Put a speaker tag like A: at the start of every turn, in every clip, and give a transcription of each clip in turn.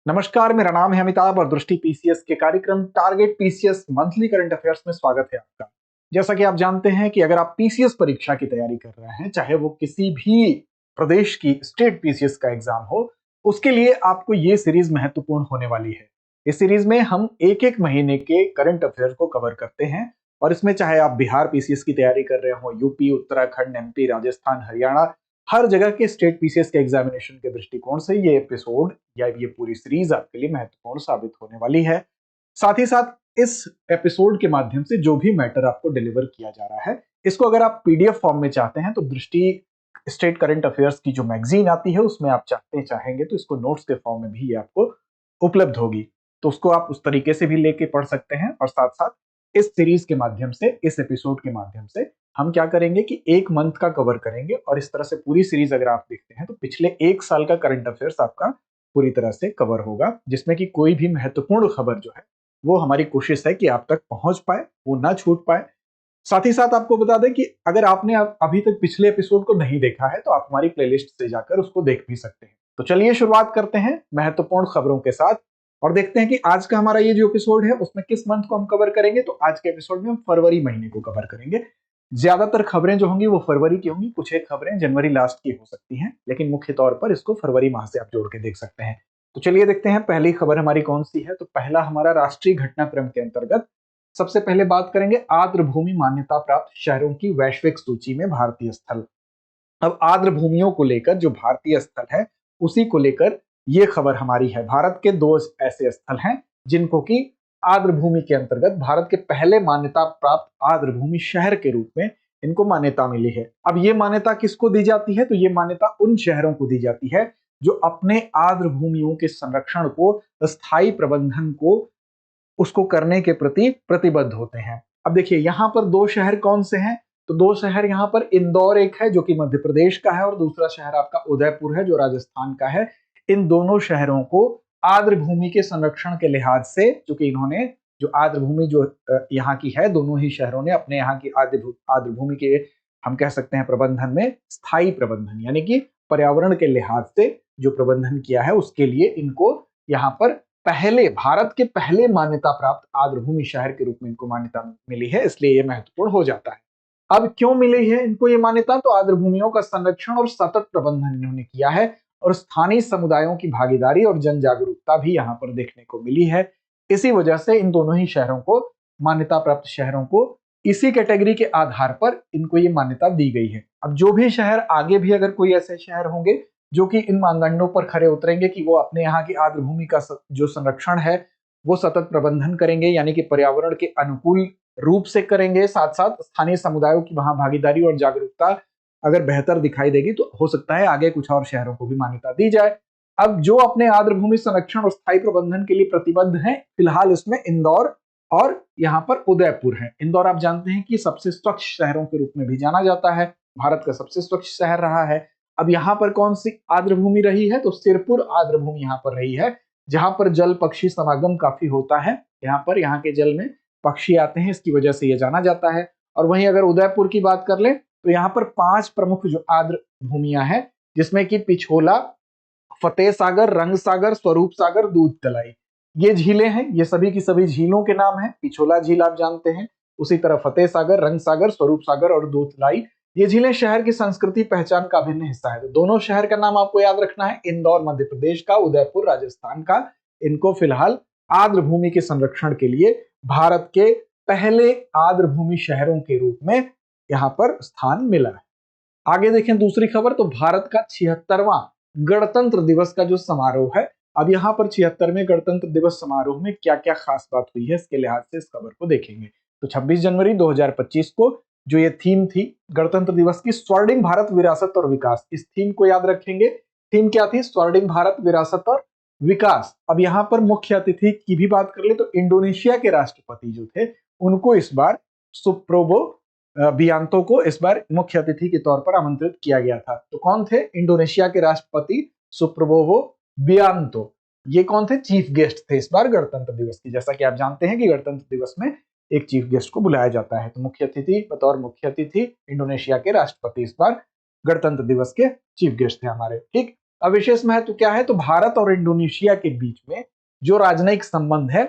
A: नमस्कार, मेरा नाम है अमिताभ और दृष्टि पीसीएस के कार्यक्रम target PCS monthly current affairs में स्वागत है आपका। जैसा कि आप जानते हैं कि अगर आप पीसीएस परीक्षा की तैयारी कर रहे हैं, चाहे वो किसी भी प्रदेश की स्टेट पीसीएस का एग्जाम हो, उसके लिए आपको ये सीरीज महत्वपूर्ण होने वाली है। इस सीरीज में हम एक एक महीने के करंट अफेयर को कवर करते हैं और इसमें चाहे आप बिहार पीसीएस की तैयारी कर रहे हो, यूपी, उत्तराखंड, एमपी, राजस्थान, हरियाणा, हर जगह के स्टेट पीसीएस के एग्जामिनेशन के दृष्टिकोण से ये एपिसोड या ये पूरी सीरीज आपके लिए महत्वपूर्ण साबित होने वाली है। साथ ही साथ इस एपिसोड के माध्यम से जो भी मैटर आपको डिलीवर किया जा रहा है, इसको अगर आप पीडीएफ फॉर्म में चाहते हैं तो दृष्टि स्टेट करंट अफेयर्स की जो मैगजीन आती है उसमें आप चाहेंगे तो इसको नोट्स के फॉर्म में भी ये आपको उपलब्ध होगी। तो उसको आप उस तरीके से भी लेके पढ़ सकते हैं। और साथ साथ इस सीरीज के माध्यम से, इस एपिसोड के माध्यम से हम क्या करेंगे कि एक मंथ का कवर करेंगे और इस तरह से पूरी सीरीज अगर आप देखते हैं तो पिछले एक साल का करंट अफेयर्स आपका पूरी तरह से कवर होगा, जिसमें कि कोई भी महत्वपूर्ण खबर जो है वो हमारी कोशिश है कि आप तक पहुंच पाए, वो ना छूट पाए। साथ ही साथ आपको बता दें कि अगर आपने अभी तक पिछले एपिसोड को नहीं देखा है तो आप हमारी प्लेलिस्ट से जाकर उसको देख भी सकते हैं। तो चलिए शुरुआत करते हैं महत्वपूर्ण खबरों के साथ और देखते हैं कि आज का हमारा ये जो एपिसोड है उसमें किस मंथ को हम कवर करेंगे। तो आज के एपिसोड में हम फरवरी महीने को कवर करेंगे। ज्यादातर खबरें जो होंगी वो फरवरी की होंगी, कुछ एक खबरें जनवरी लास्ट की हो सकती हैं, लेकिन मुख्य तौर पर इसको फरवरी माह से आप जोड़ के देख सकते हैं। तो चलिए देखते हैं पहली खबर हमारी कौन सी है। तो पहला हमारा राष्ट्रीय घटनाक्रम के अंतर्गत सबसे पहले बात करेंगे आर्द्र भूमि मान्यता प्राप्त शहरों की वैश्विक सूची में भारतीय स्थल। अब आर्द्र भूमियों को लेकर जो भारतीय स्थल है उसी को लेकर ये खबर हमारी है। भारत के दो ऐसे स्थल हैं जिनको कि आर्द्र भूमि के अंतर्गत भारत के पहले मान्यता प्राप्त आर्द्र भूमि शहर के रूप में इनको मान्यता मिली है। अब ये मान्यता किसको दी जाती है? तो ये मान्यता उन शहरों को दी जाती है जो अपने आर्द्र भूमियों के संरक्षण को, स्थायी प्रबंधन को, उसको करने के प्रति प्रतिबद्ध होते हैं। अब देखिए यहाँ पर दो शहर कौन से हैं? तो दो शहर यहाँ पर इंदौर एक है जो कि मध्य प्रदेश का है और दूसरा शहर आपका उदयपुर है जो राजस्थान का है। इन दोनों शहरों को आर्द्र भूमि के संरक्षण के लिहाज से, चूंकि इन्होंने जो आर्द्र भूमि जो यहाँ की है, दोनों ही शहरों ने अपने यहाँ की आर्द्र भूमि के, हम कह सकते हैं, प्रबंधन में स्थायी प्रबंधन यानी कि पर्यावरण के लिहाज से जो प्रबंधन किया है उसके लिए इनको यहाँ पर पहले, भारत के पहले मान्यता प्राप्त आर्द्र भूमि शहर के रूप में इनको मान्यता मिली है, इसलिए यह महत्वपूर्ण हो जाता है। अब क्यों मिली है इनको ये मान्यता? तो आर्द्र भूमियों का संरक्षण और सतत प्रबंधन इन्होंने किया है और स्थानीय समुदायों की भागीदारी और जन जागरूकता भी यहाँ पर देखने को मिली है। इसी वजह से इन दोनों ही शहरों को, मान्यता प्राप्त शहरों को, इसी कैटेगरी के आधार पर इनको ये मान्यता दी गई है। अब जो भी शहर आगे भी अगर कोई ऐसे शहर होंगे जो कि इन मानदंडों पर खरे उतरेंगे कि वो अपने यहाँ की आर्द्र भूमि का जो संरक्षण है वो सतत प्रबंधन करेंगे यानी कि पर्यावरण के अनुकूल रूप से करेंगे, साथ साथ स्थानीय समुदायों की वहां भागीदारी और जागरूकता अगर बेहतर दिखाई देगी तो हो सकता है आगे कुछ और शहरों को भी मान्यता दी जाए। अब जो अपने आर्द्र भूमि संरक्षण और स्थायी प्रबंधन के लिए प्रतिबद्ध हैं, फिलहाल इसमें इंदौर और यहाँ पर उदयपुर है। इंदौर आप जानते हैं कि सबसे स्वच्छ शहरों के रूप में भी जाना जाता है, भारत का सबसे स्वच्छ शहर रहा है। अब यहाँ पर कौन सी आर्द्र भूमि रही है? तो सिरपुर आर्द्र भूमि यहाँ पर रही है, जहां पर जल पक्षी समागम काफी होता है। यहाँ के जल में पक्षी आते हैं, इसकी वजह से यह जाना जाता है। और वहीं अगर उदयपुर की बात कर ले तो यहाँ पर 5 प्रमुख जो आर्द्र भूमियां हैं, जिसमें कि पिछोला, फतेह सागर, रंग सागर, स्वरूप सागर, दूध तलाई, ये झीलें हैं। ये सभी की सभी झीलों के नाम हैं। पिछोला झील आप जानते हैं, उसी तरह फतेह सागर, रंग सागर, स्वरूप सागर और दूध तलाई, ये झीलें शहर की संस्कृति पहचान का अभिन्न हिस्सा है। तो दोनों शहर का नाम आपको याद रखना है, इंदौर मध्य प्रदेश का, उदयपुर राजस्थान का। इनको फिलहाल आर्द्र भूमि के संरक्षण के लिए भारत के पहले आर्द्र भूमि शहरों के रूप में यहाँ पर स्थान मिला है। आगे देखें दूसरी खबर, तो भारत का 76वां गणतंत्र दिवस का जो समारोह है। अब यहाँ पर 76वें गणतंत्र दिवस समारोह में क्या क्या खास बात हुई है इसके लिहाज से इस खबर को देखेंगे। तो 26 जनवरी 2025 को जो ये थीम थी गणतंत्र दिवस की, स्वर्णिम भारत, विरासत और विकास, इस थीम को याद रखेंगे। थीम क्या थी? स्वर्णिम भारत, विरासत और विकास। अब यहाँ पर मुख्य अतिथि की भी बात कर ले तो इंडोनेशिया के राष्ट्रपति जो थे उनको इस बार, सुप्रोबो बियांतो को इस बार मुख्य अतिथि के तौर पर आमंत्रित किया गया था। तो कौन थे? इंडोनेशिया के राष्ट्रपति सुप्रोबो बियांतो। ये कौन थे? चीफ गेस्ट थे इस बार गणतंत्र दिवस की। जैसा कि आप जानते हैं कि गणतंत्र दिवस में एक चीफ गेस्ट को बुलाया जाता है, तो मुख्य अतिथि, बतौर मुख्य अतिथि इंडोनेशिया के राष्ट्रपति इस बार गणतंत्र दिवस के चीफ गेस्ट थे हमारे। ठीक, अब विशेष महत्व क्या है, तो भारत और इंडोनेशिया के बीच में जो राजनयिक संबंध है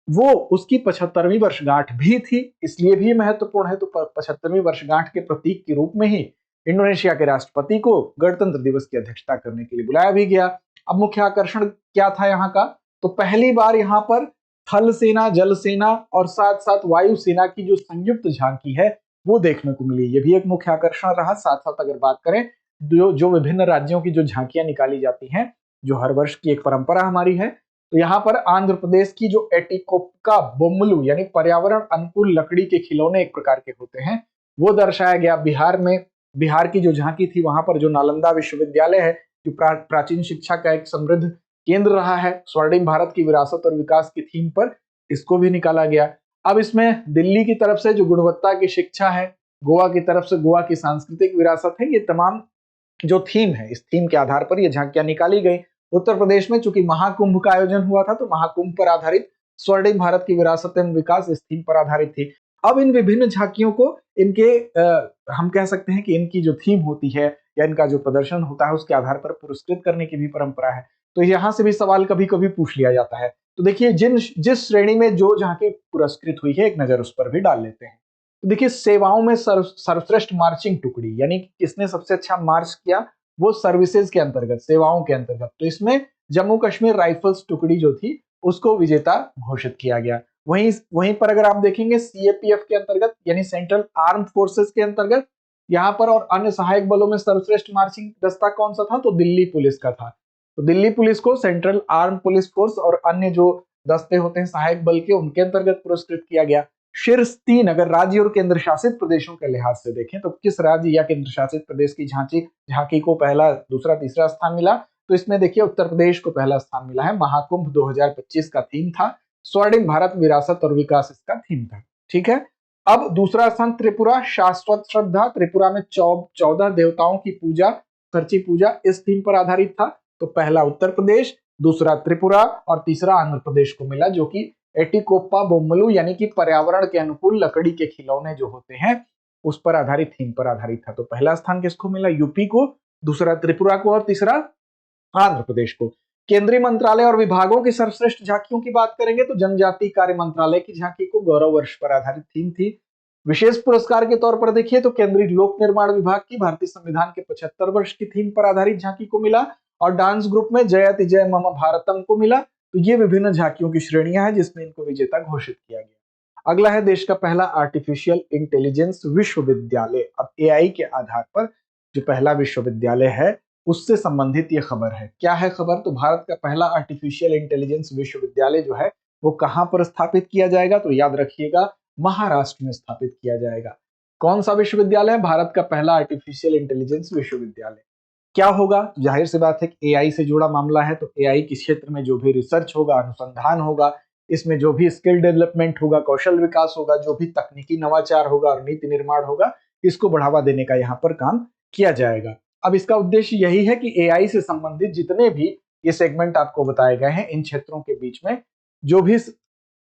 A: वो उसकी 75वीं वर्षगांठ भी थी, इसलिए भी महत्वपूर्ण है। तो 75वीं वर्षगांठ के प्रतीक के रूप में ही इंडोनेशिया के राष्ट्रपति को गणतंत्र दिवस की अध्यक्षता करने के लिए बुलाया भी गया। अब मुख्य आकर्षण क्या था यहाँ का, तो पहली बार यहाँ पर थल सेना, जल सेना और साथ साथ वायु सेना की जो संयुक्त झांकी है वो देखने को मिली। ये भी एक मुख्य आकर्षण रहा। साथ साथ अगर बात करें जो विभिन्न राज्यों की जो झांकियां निकाली जाती हैं, जो हर वर्ष की एक परंपरा हमारी है, तो यहाँ पर आंध्र प्रदेश की जो एटिकोप्का बोम्मलू यानी पर्यावरण अनुकूल लकड़ी के खिलौने एक प्रकार के होते हैं वो दर्शाया गया। बिहार में, बिहार की जो झांकी थी वहां पर जो नालंदा विश्वविद्यालय है, जो प्राचीन शिक्षा का एक समृद्ध केंद्र रहा है, स्वर्णिम भारत की विरासत और विकास की थीम पर इसको भी निकाला गया। अब इसमें दिल्ली की तरफ से जो गुणवत्ता की शिक्षा है, गोवा की तरफ से गोवा की सांस्कृतिक विरासत है, ये तमाम जो थीम है, इस थीम के आधार पर ये झांकियां निकाली गई। उत्तर प्रदेश में चूंकि महाकुंभ का आयोजन हुआ था तो महाकुंभ पर आधारित स्वर्णिम भारत की विरासत एवं विकास इस थीम पर आधारित थी। अब इन विभिन्न झांकियों को इनके हम कह सकते हैं कि इनकी जो थीम होती है या इनका जो प्रदर्शन होता है उसके आधार पर पुरस्कृत करने की भी परंपरा है। तो यहाँ से भी सवाल कभी कभी पूछ लिया जाता है। तो देखिए जिस श्रेणी में जो झांकी पुरस्कृत हुई है एक नजर उस पर भी डाल लेते हैं। तो देखिए सेवाओं में सर्वश्रेष्ठ मार्चिंग टुकड़ी यानी किसने सबसे अच्छा मार्च किया, वो सर्विसेज के अंतर्गत, सेवाओं के अंतर्गत, तो इसमें जम्मू कश्मीर राइफल्स टुकड़ी जो थी उसको विजेता घोषित किया गया। वहीं पर अगर आप देखेंगे सीएपीएफ के अंतर्गत यानी सेंट्रल आर्म्ड फोर्सेस के अंतर्गत यहाँ पर और अन्य सहायक बलों में सर्वश्रेष्ठ मार्चिंग दस्ता कौन सा था, तो दिल्ली पुलिस का था। तो दिल्ली पुलिस को सेंट्रल आर्म पुलिस फोर्स और अन्य जो दस्ते होते हैं सहायक बल के, उनके अंतर्गत पुरस्कृत किया गया। शीर्ष 3 अगर राज्य और केंद्र शासित प्रदेशों के लिहाज से देखें तो किस राज्य या केंद्र शासित प्रदेश की झांकी को पहला, दूसरा, तीसरा स्थान मिला, तो इसमें देखिए उत्तर प्रदेश को पहला स्थान मिला है। महाकुंभ 2025 का थीम था, स्वर्णिम भारत विरासत और विकास इसका थीम था। ठीक है। अब दूसरा स्थान त्रिपुरा, शाश्वत श्रद्धा, त्रिपुरा में 14 देवताओं की पूजा, खर्ची पूजा, इस थीम पर आधारित था। तो पहला उत्तर प्रदेश, दूसरा त्रिपुरा और तीसरा आंध्र प्रदेश को मिला, जो कि एटिकोप्पा बोम्मलू यानी कि पर्यावरण के अनुकूल लकड़ी के खिलौने जो होते हैं उस पर आधारित, थीम पर आधारित था। तो पहला स्थान किसको मिला, यूपी को, दूसरा त्रिपुरा को और तीसरा आंध्र प्रदेश को। केंद्रीय मंत्रालय और विभागों की सर्वश्रेष्ठ झांकियों की बात करेंगे तो जनजातीय कार्य मंत्रालय की झांकी को गौरव वर्ष पर आधारित थीम थी। विशेष पुरस्कार के तौर पर देखिए तो केंद्रीय लोक निर्माण विभाग की भारतीय संविधान के 75 वर्ष की थीम पर आधारित झांकी को मिला और डांस ग्रुप में जयति जय मम भारतम को मिला। तो ये विभिन्न झांकियों की श्रेणियां हैं जिसमें इनको विजेता घोषित किया गया। अगला है देश का पहला आर्टिफिशियल इंटेलिजेंस विश्वविद्यालय। अब एआई के आधार पर जो पहला विश्वविद्यालय है उससे संबंधित ये खबर है। क्या है खबर, तो भारत का पहला आर्टिफिशियल इंटेलिजेंस विश्वविद्यालय जो है वो कहां पर स्थापित किया जाएगा, तो याद रखिएगा महाराष्ट्र में स्थापित किया जाएगा। कौन सा विश्वविद्यालय, भारत का पहला आर्टिफिशियल इंटेलिजेंस विश्वविद्यालय। क्या होगा, जाहिर सी बात है कि एआई से जुड़ा मामला है, तो एआई के क्षेत्र में जो भी रिसर्च होगा, अनुसंधान होगा, इसमें जो भी स्किल डेवलपमेंट होगा, कौशल विकास होगा, जो भी तकनीकी नवाचार होगा और नीति निर्माण होगा, इसको बढ़ावा देने का यहाँ पर काम किया जाएगा। अब इसका उद्देश्य यही है कि एआई से संबंधित जितने भी ये सेगमेंट आपको बताए गए हैं, इन क्षेत्रों के बीच में जो भी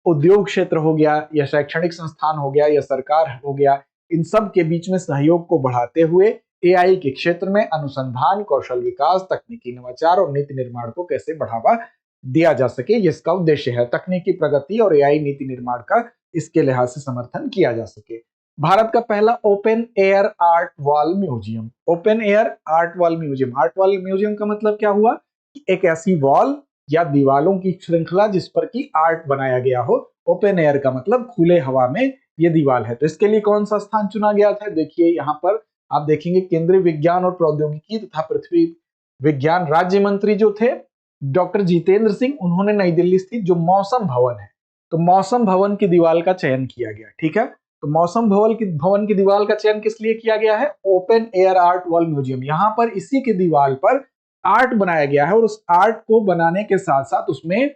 A: उद्योग क्षेत्र हो गया या शैक्षणिक संस्थान हो गया या सरकार हो गया, इन सब के बीच में सहयोग को बढ़ाते हुए एआई के क्षेत्र में अनुसंधान, कौशल विकास, तकनीकी नवाचार और नीति निर्माण को कैसे बढ़ावा दिया जा सके, ये इसका उद्देश्य है। तकनीकी प्रगति और एआई नीति निर्माण का इसके लिहाज से समर्थन किया जा सके। भारत का पहला open air art wall museum. Open air art wall museum, art wall museum का मतलब क्या हुआ कि एक ऐसी वॉल या दीवालों की श्रृंखला जिस पर की आर्ट बनाया गया हो। ओपन एयर का मतलब खुले हवा में ये दीवाल है। तो इसके लिए कौन सा स्थान चुना गया था, देखिए यहाँ पर आप देखेंगे केंद्रीय विज्ञान और प्रौद्योगिकी तथा पृथ्वी विज्ञान राज्य मंत्री जो थे डॉक्टर जितेंद्र सिंह, उन्होंने नई दिल्ली स्थित जो मौसम भवन है, तो मौसम भवन की दीवार का चयन किया गया। ठीक है, तो मौसम भवन की दीवार का चयन किस लिए किया गया है, open air art wall museum. यहाँ पर इसी की दीवार पर आर्ट बनाया गया है और उस आर्ट को बनाने के साथ साथ उसमें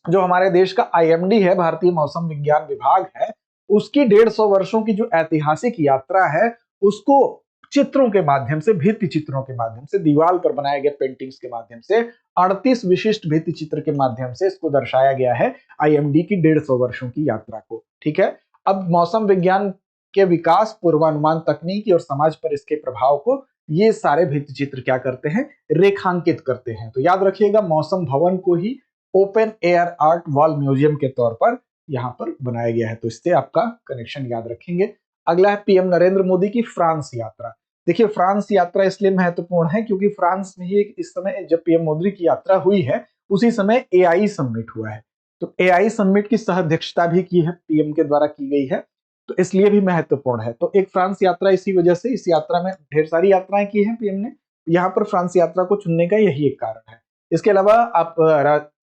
A: जो हमारे देश का आईएमडी है, भारतीय मौसम विज्ञान विभाग है, उसकी 150 वर्षों की जो ऐतिहासिक यात्रा है उसको चित्रों के माध्यम से, भित्ति चित्रों के माध्यम से, दीवार पर बनाए गए पेंटिंग्स के माध्यम से, 38 विशिष्ट भित्ति चित्र के माध्यम से इसको दर्शाया गया है आईएमडी की 150 वर्षों की यात्रा को। ठीक है, अब मौसम विज्ञान के विकास, पूर्वानुमान तकनीकी और समाज पर इसके प्रभाव को ये सारे भित्ति चित्र क्या करते हैं, रेखांकित करते हैं। तो याद रखिएगा, मौसम भवन को ही open air art wall museum के तौर पर यहाँ पर बनाया गया है, तो इससे आपका कनेक्शन याद रखेंगे। अगला है पीएम नरेंद्र मोदी की फ्रांस यात्रा। देखिए, फ्रांस यात्रा इसलिए महत्वपूर्ण है क्योंकि फ्रांस में ही इस समय जब पीएम मोदी की यात्रा हुई है उसी समय एआई समिट हुआ है। तो एआई समिट की सह अध्यक्षता भी की है, पीएम के द्वारा की गई है, तो इसलिए भी महत्वपूर्ण है। तो एक फ्रांस यात्रा इसी वजह से, इस यात्रा में ढेर सारी यात्राएं की हैं पीएम ने, यहाँ पर फ्रांस यात्रा को चुनने का यही एक कारण है। इसके अलावा आप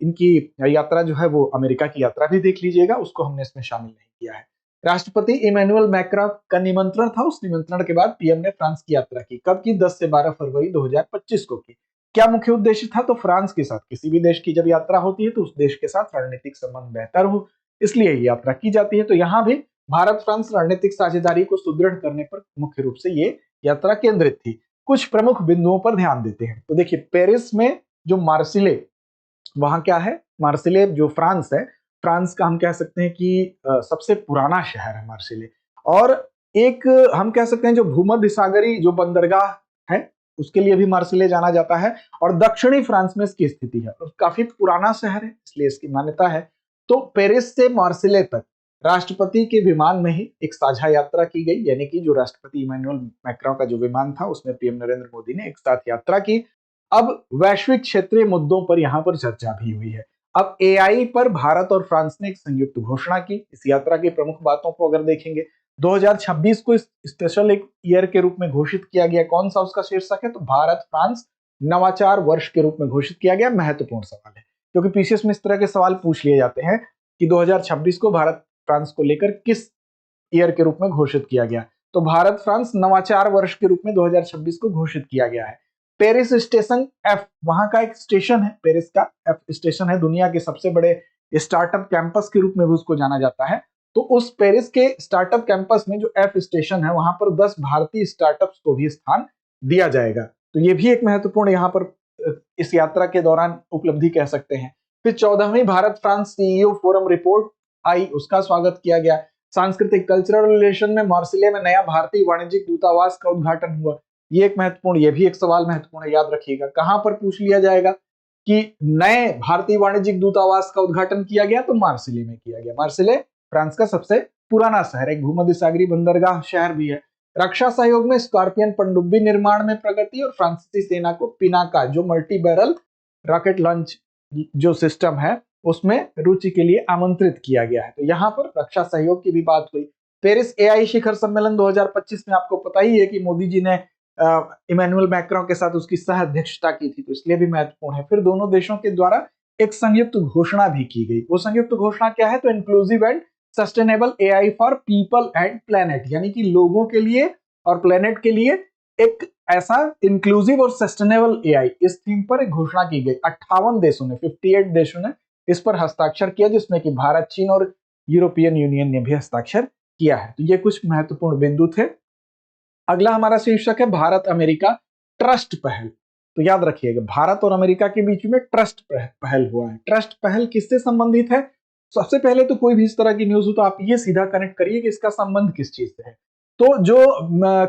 A: इनकी यात्रा जो है वो अमेरिका की यात्रा भी देख लीजिएगा, उसको हमने इसमें शामिल नहीं किया है। राष्ट्रपति इमैनुअल मैक्रों का निमंत्रण था, उस निमंत्रण के बाद पीएम ने फ्रांस की यात्रा की। कब की? 10 से 12 फरवरी 2025 को की। क्या मुख्य उद्देश्य था? तो फ्रांस के साथ, किसी भी देश की जब यात्रा होती है तो उस देश के साथ रणनीतिक संबंध बेहतर हो, इसलिए ये यात्रा की जाती है। तो यहाँ भी भारत फ्रांस रणनीतिक साझेदारी को सुदृढ़ करने पर मुख्य रूप से ये यात्रा केंद्रित थी। कुछ प्रमुख बिंदुओं पर ध्यान देते हैं। तो देखिए, पेरिस में जो मार्सिले, वहां क्या है, मार्सिले जो फ्रांस है, फ्रांस का हम कह सकते हैं कि सबसे पुराना शहर है मार्सिले, और एक हम कह सकते हैं जो भूमध्य सागरी जो बंदरगाह है उसके लिए भी मार्सिले जाना जाता है, और दक्षिणी फ्रांस में इसकी स्थिति है और काफी पुराना शहर है, इसलिए इसकी मान्यता है। तो पेरिस से मार्सिले तक राष्ट्रपति के विमान में ही एक साझा यात्रा की गई, यानी कि जो राष्ट्रपति इमैनुअल मैक्रों का जो विमान था उसमें पीएम नरेंद्र मोदी ने एक साथ यात्रा की। अब वैश्विक क्षेत्रीय मुद्दों पर यहाँ पर चर्चा भी हुई है। अब एआई पर भारत और फ्रांस ने एक संयुक्त घोषणा की। इस यात्रा की प्रमुख बातों को अगर देखेंगे, 2026 को स्पेशल एक ईयर के रूप में घोषित किया गया। कौन सा उसका शीर्षक है? तो भारत फ्रांस नवाचार वर्ष के रूप में घोषित किया गया। महत्वपूर्ण सवाल है क्योंकि पीसीएस में इस तरह के सवाल पूछ लिए जाते हैं कि 2026 को भारत फ्रांस को लेकर किस ईयर के रूप में घोषित किया गया। तो भारत फ्रांस नवाचार वर्ष के रूप में 2026 को घोषित किया गया है। पेरिस स्टेशन एफ, वहां का एक स्टेशन है, पेरिस का एफ स्टेशन है, दुनिया के सबसे बड़े स्टार्टअप कैंपस के रूप में भी उसको जाना जाता है। तो उस पेरिस के स्टार्टअप कैंपस में जो एफ स्टेशन है वहां पर 10 भारतीय स्टार्टअप्स को भी स्थान दिया जाएगा। तो ये भी एक महत्वपूर्ण यहाँ पर इस यात्रा के दौरान उपलब्धि कह सकते हैं। फिर 14वीं Bharat France CEO forum report आई, उसका स्वागत किया गया। सांस्कृतिक कल्चरल रिलेशन में मार्सिले में नया भारतीय वाणिज्यिक दूतावास का उद्घाटन हुआ। ये एक महत्वपूर्ण, ये भी एक सवाल महत्वपूर्ण है, याद रखिएगा। कहां पर पूछ लिया जाएगा कि नए भारतीय वाणिज्यिक दूतावास का उद्घाटन किया गया? तो मार्सिले में किया गया। मार्सिले फ्रांस का सबसे पुराना शहर, एक भूमध्य सागरीय बंदरगाह शहर भी है। रक्षा सहयोग में स्कॉर्पियन पनडुब्बी निर्माण में प्रगति, और फ्रांसीसी सेना को पिनाका जो मल्टी बैरल रॉकेट लॉन्च जो सिस्टम है उसमें रुचि के लिए आमंत्रित किया गया है। तो यहाँ पर रक्षा सहयोग की भी बात हुई। पेरिस एआई शिखर सम्मेलन 2025 में आपको पता ही है कि मोदी जी ने इमैनुअल मैक्रों के साथ उसकी सह अध्यक्षता की थी, तो इसलिए भी महत्वपूर्ण है। फिर दोनों देशों के द्वारा एक संयुक्त घोषणा भी की गई। वो संयुक्त घोषणा क्या है? तो inclusive and sustainable AI for people and planet, यानी कि लोगों के लिए और प्लेनेट के लिए एक ऐसा इंक्लूसिव और सस्टेनेबल एआई, इस थीम पर एक घोषणा की गई। 58 देशों ने, 58 देशों ने इस पर हस्ताक्षर किया, जिसमें कि भारत, चीन और यूरोपियन यूनियन ने भी हस्ताक्षर किया है। तो ये कुछ महत्वपूर्ण बिंदु थे। अगला हमारा शीर्षक है भारत अमेरिका ट्रस्ट पहल। तो याद रखिएगा, भारत और अमेरिका के बीच में ट्रस्ट पहल हुआ है। ट्रस्ट पहल किससे संबंधित है? सबसे पहले तो कोई भी इस तरह की न्यूज हो तो आप ये सीधा कनेक्ट करिए कि इसका संबंध किस चीज से है। तो जो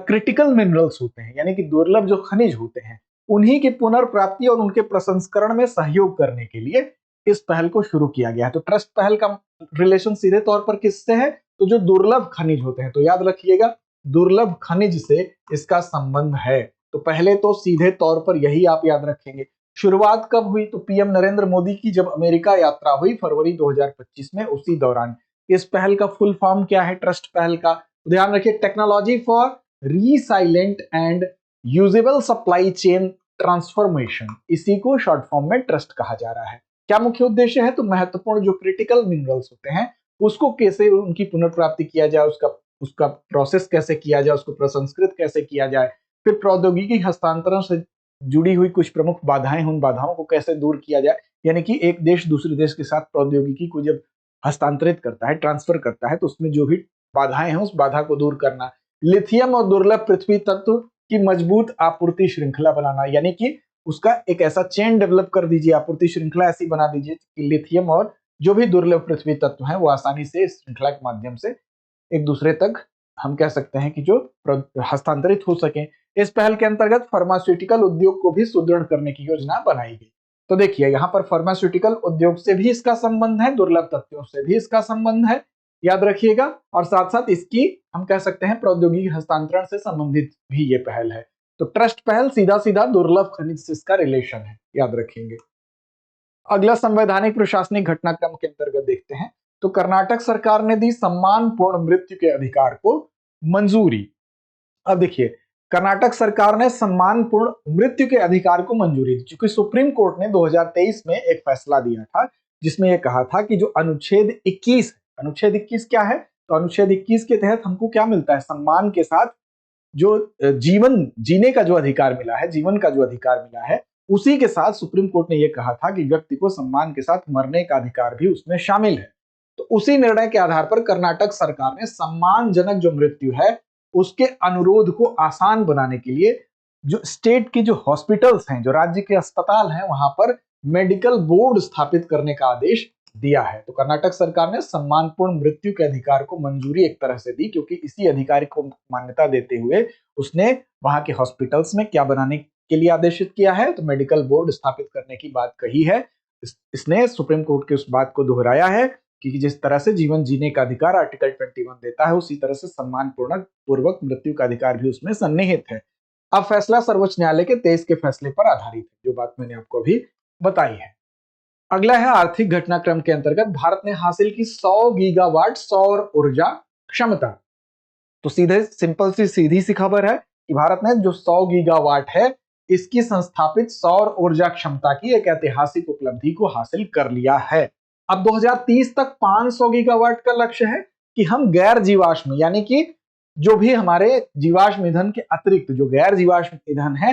A: क्रिटिकल मिनरल्स होते हैं, यानी कि दुर्लभ जो खनिज होते हैं, उन्हीं की पुनर्प्राप्ति और उनके प्रसंस्करण में सहयोग करने के लिए इस पहल को शुरू किया गया है। तो ट्रस्ट पहल का रिलेशन सीधे तौर पर किससे है? तो जो दुर्लभ खनिज होते हैं, तो याद रखिएगा दुर्लभ खनिज से इसका संबंध है। तो पहले तो सीधे तौर पर यही आप याद रखेंगे। शुरुआत कब हुई? तो पीएम नरेंद्र मोदी की जब अमेरिका यात्रा हुई फरवरी 2025 में, उसी दौरान। इस पहल का फुल फॉर्म क्या है ट्रस्ट पहल का? ध्यान रखिए, technology for resilient and usable supply chain transformation, इसी को शॉर्ट फॉर्म में ट्रस्ट कहा जा रहा है। क्या मुख्य उद्देश्य है? तो महत्वपूर्ण जो क्रिटिकल मिनरल्स होते हैं उसको कैसे उनकी पुनर्प्राप्ति किया जाए, उसका प्रोसेस कैसे किया जाए, उसको प्रसंस्कृत कैसे किया जाए, फिर प्रौद्योगिकी हस्तांतरण से जुड़ी हुई कुछ प्रमुख बाधाएं, उन बाधाओं को कैसे दूर किया जाए। यानी कि एक देश दूसरे देश के साथ प्रौद्योगिकी को जब हस्तांतरित करता है, ट्रांसफर करता है, तो उसमें जो भी बाधाएं हैं उस बाधा को दूर करना। लिथियम और दुर्लभ पृथ्वी तत्व की मजबूत आपूर्ति श्रृंखला बनाना, यानी कि उसका एक ऐसा चेन डेवलप कर दीजिए, आपूर्ति श्रृंखला ऐसी बना दीजिए कि लिथियम और जो भी दुर्लभ पृथ्वी तत्व हैं वो आसानी से इस श्रृंखला के माध्यम से एक दूसरे तक हम कह सकते हैं कि जो हस्तांतरित हो सके। इस पहल के अंतर्गत फार्मास्यूटिकल उद्योग को भी सुदृढ़ करने की योजना बनाई गई। तो देखिए यहाँ पर फार्मास्यूटिकल उद्योग से भी इसका संबंध है, दुर्लभ तथ्यों से भी इसका संबंध है, याद रखिएगा। और साथ साथ इसकी हम कह सकते हैं प्रौद्योगिकी हस्तांतरण से संबंधित भी ये पहल है। तो ट्रस्ट पहल सीधा सीधा दुर्लभ खनिज से इसका रिलेशन है, याद रखेंगे। अगला संवैधानिक प्रशासनिक घटनाक्रम के अंतर्गत देखते हैं। तो कर्नाटक सरकार ने दी सम्मानपूर्ण मृत्यु के अधिकार को मंजूरी। अब देखिए कर्नाटक सरकार ने सम्मानपूर्ण मृत्यु के अधिकार को मंजूरी दी, क्योंकि सुप्रीम कोर्ट ने 2023 में एक फैसला दिया था जिसमें यह कहा था कि जो अनुच्छेद 21, अनुच्छेद 21 क्या है, तो अनुच्छेद 21 के तहत हमको क्या मिलता है, सम्मान के साथ जो जीवन जीने का जो अधिकार मिला है, जीवन का जो अधिकार मिला है, उसी के साथ सुप्रीम कोर्ट ने यह कहा था कि व्यक्ति को सम्मान के साथ मरने का अधिकार भी उसमें शामिल है। तो उसी निर्णय के आधार पर कर्नाटक सरकार ने सम्मानजनक जो मृत्यु है उसके अनुरोध को आसान बनाने के लिए जो स्टेट की जो हॉस्पिटल्स हैं, जो राज्य के अस्पताल हैं, वहां पर मेडिकल बोर्ड स्थापित करने का आदेश दिया है। तो कर्नाटक सरकार ने सम्मानपूर्ण मृत्यु के अधिकार को मंजूरी एक तरह से दी, क्योंकि इसी अधिकार को मान्यता देते हुए उसने वहां के हॉस्पिटल्स में क्या बनाने के लिए आदेशित किया है, तो मेडिकल बोर्ड स्थापित करने की बात कही है। इसने सुप्रीम कोर्ट की उस बात को दोहराया है कि जिस तरह से जीवन जीने का अधिकार आर्टिकल 21 देता है, उसी तरह से सम्मान पूर्वक मृत्यु का अधिकार भी उसमें सन्निहित है। अब फैसला सर्वोच्च न्यायालय के 23 के फैसले पर आधारित है, जो बात मैंने आपको अभी बताई है। अगला है आर्थिक घटनाक्रम के अंतर्गत भारत ने हासिल की 100 गीगावाट सौर ऊर्जा क्षमता। तो सीधे सिंपल सी सीधी सी खबर है कि भारत ने जो 100 गीगावाट है इसकी संस्थापित सौर ऊर्जा क्षमता की एक ऐतिहासिक उपलब्धि को हासिल कर लिया है। अब 2030 तक 500 गीगावाट का लक्ष्य है कि हम गैर जीवाश्म यानी कि जो भी हमारे जीवाश्म ईंधन के अतिरिक्त जो गैर जीवाश्म ईंधन है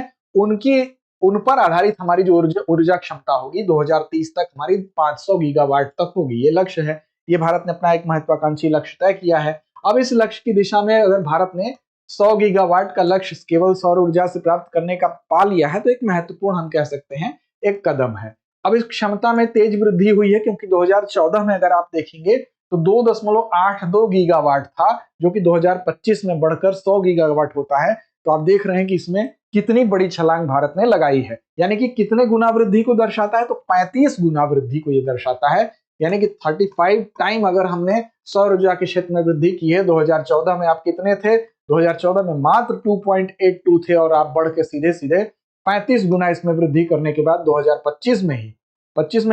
A: उन पर आधारित हमारी जो ऊर्जा क्षमता होगी 2030 तक हमारी 500 गीगावाट तक होगी। ये लक्ष्य है, ये भारत ने अपना एक महत्वाकांक्षी लक्ष्य तय किया है। अब इस लक्ष्य की दिशा में अगर भारत ने 100 गीगावाट का लक्ष्य केवल सौर ऊर्जा से प्राप्त करने का पा लिया है तो एक महत्वपूर्ण हम कह सकते हैं एक कदम है। अब इस क्षमता में तेज वृद्धि हुई है, क्योंकि 2014 में अगर आप देखेंगे तो 2.82 गीगावाट था, जो कि 2025 में बढ़कर 100 गीगावाट होता है। तो आप देख रहे हैं कि इसमें कितनी बड़ी छलांग भारत ने लगाई है, यानी कि कितने गुना वृद्धि को दर्शाता है, तो 35 गुना वृद्धि को यह दर्शाता है, यानी कि 35 टाइम अगर हमने सौर ऊर्जा के क्षेत्र में वृद्धि की है। 2014 में आप कितने थे, 2014 में मात्र 2.82 थे और आप बढ़ के सीधे सीधे 35 गुना इसमें वृद्धि करने के बाद 2025 में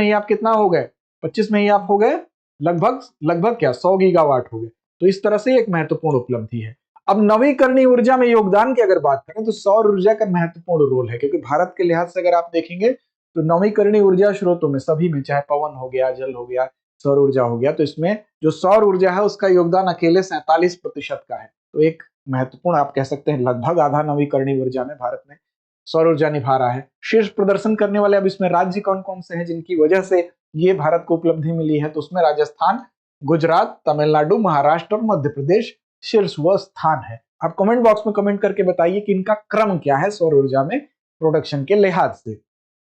A: ही आप कितना हो गए, 25 में ही आप हो गए लगभग क्या 100 गीगावाट हो गए। तो इस तरह से एक महत्वपूर्ण उपलब्धि है। अब नवीकरणीय ऊर्जा में योगदान की अगर बात करें तो सौर ऊर्जा का महत्वपूर्ण रोल है, क्योंकि भारत के लिहाज से अगर आप देखेंगे तो नवीकरणीय ऊर्जा स्रोतों में सभी में, चाहे पवन हो गया, जल हो गया, सौर ऊर्जा हो गया, तो इसमें जो सौर ऊर्जा है उसका योगदान अकेले 47% का है। तो एक महत्वपूर्ण आप कह सकते हैं लगभग आधा नवीकरणीय ऊर्जा में भारत में सौर ऊर्जा निभा रहा है। शीर्ष प्रदर्शन करने वाले अब इसमें राज्य कौन कौन से हैं जिनकी वजह से ये भारत को उपलब्धि मिली है, तो उसमें राजस्थान, गुजरात, तमिलनाडु, महाराष्ट्र और मध्य प्रदेश शीर्ष व स्थान है। आप कमेंट बॉक्स में कमेंट करके बताइए कि इनका क्रम क्या है सौर ऊर्जा में प्रोडक्शन के लिहाज से।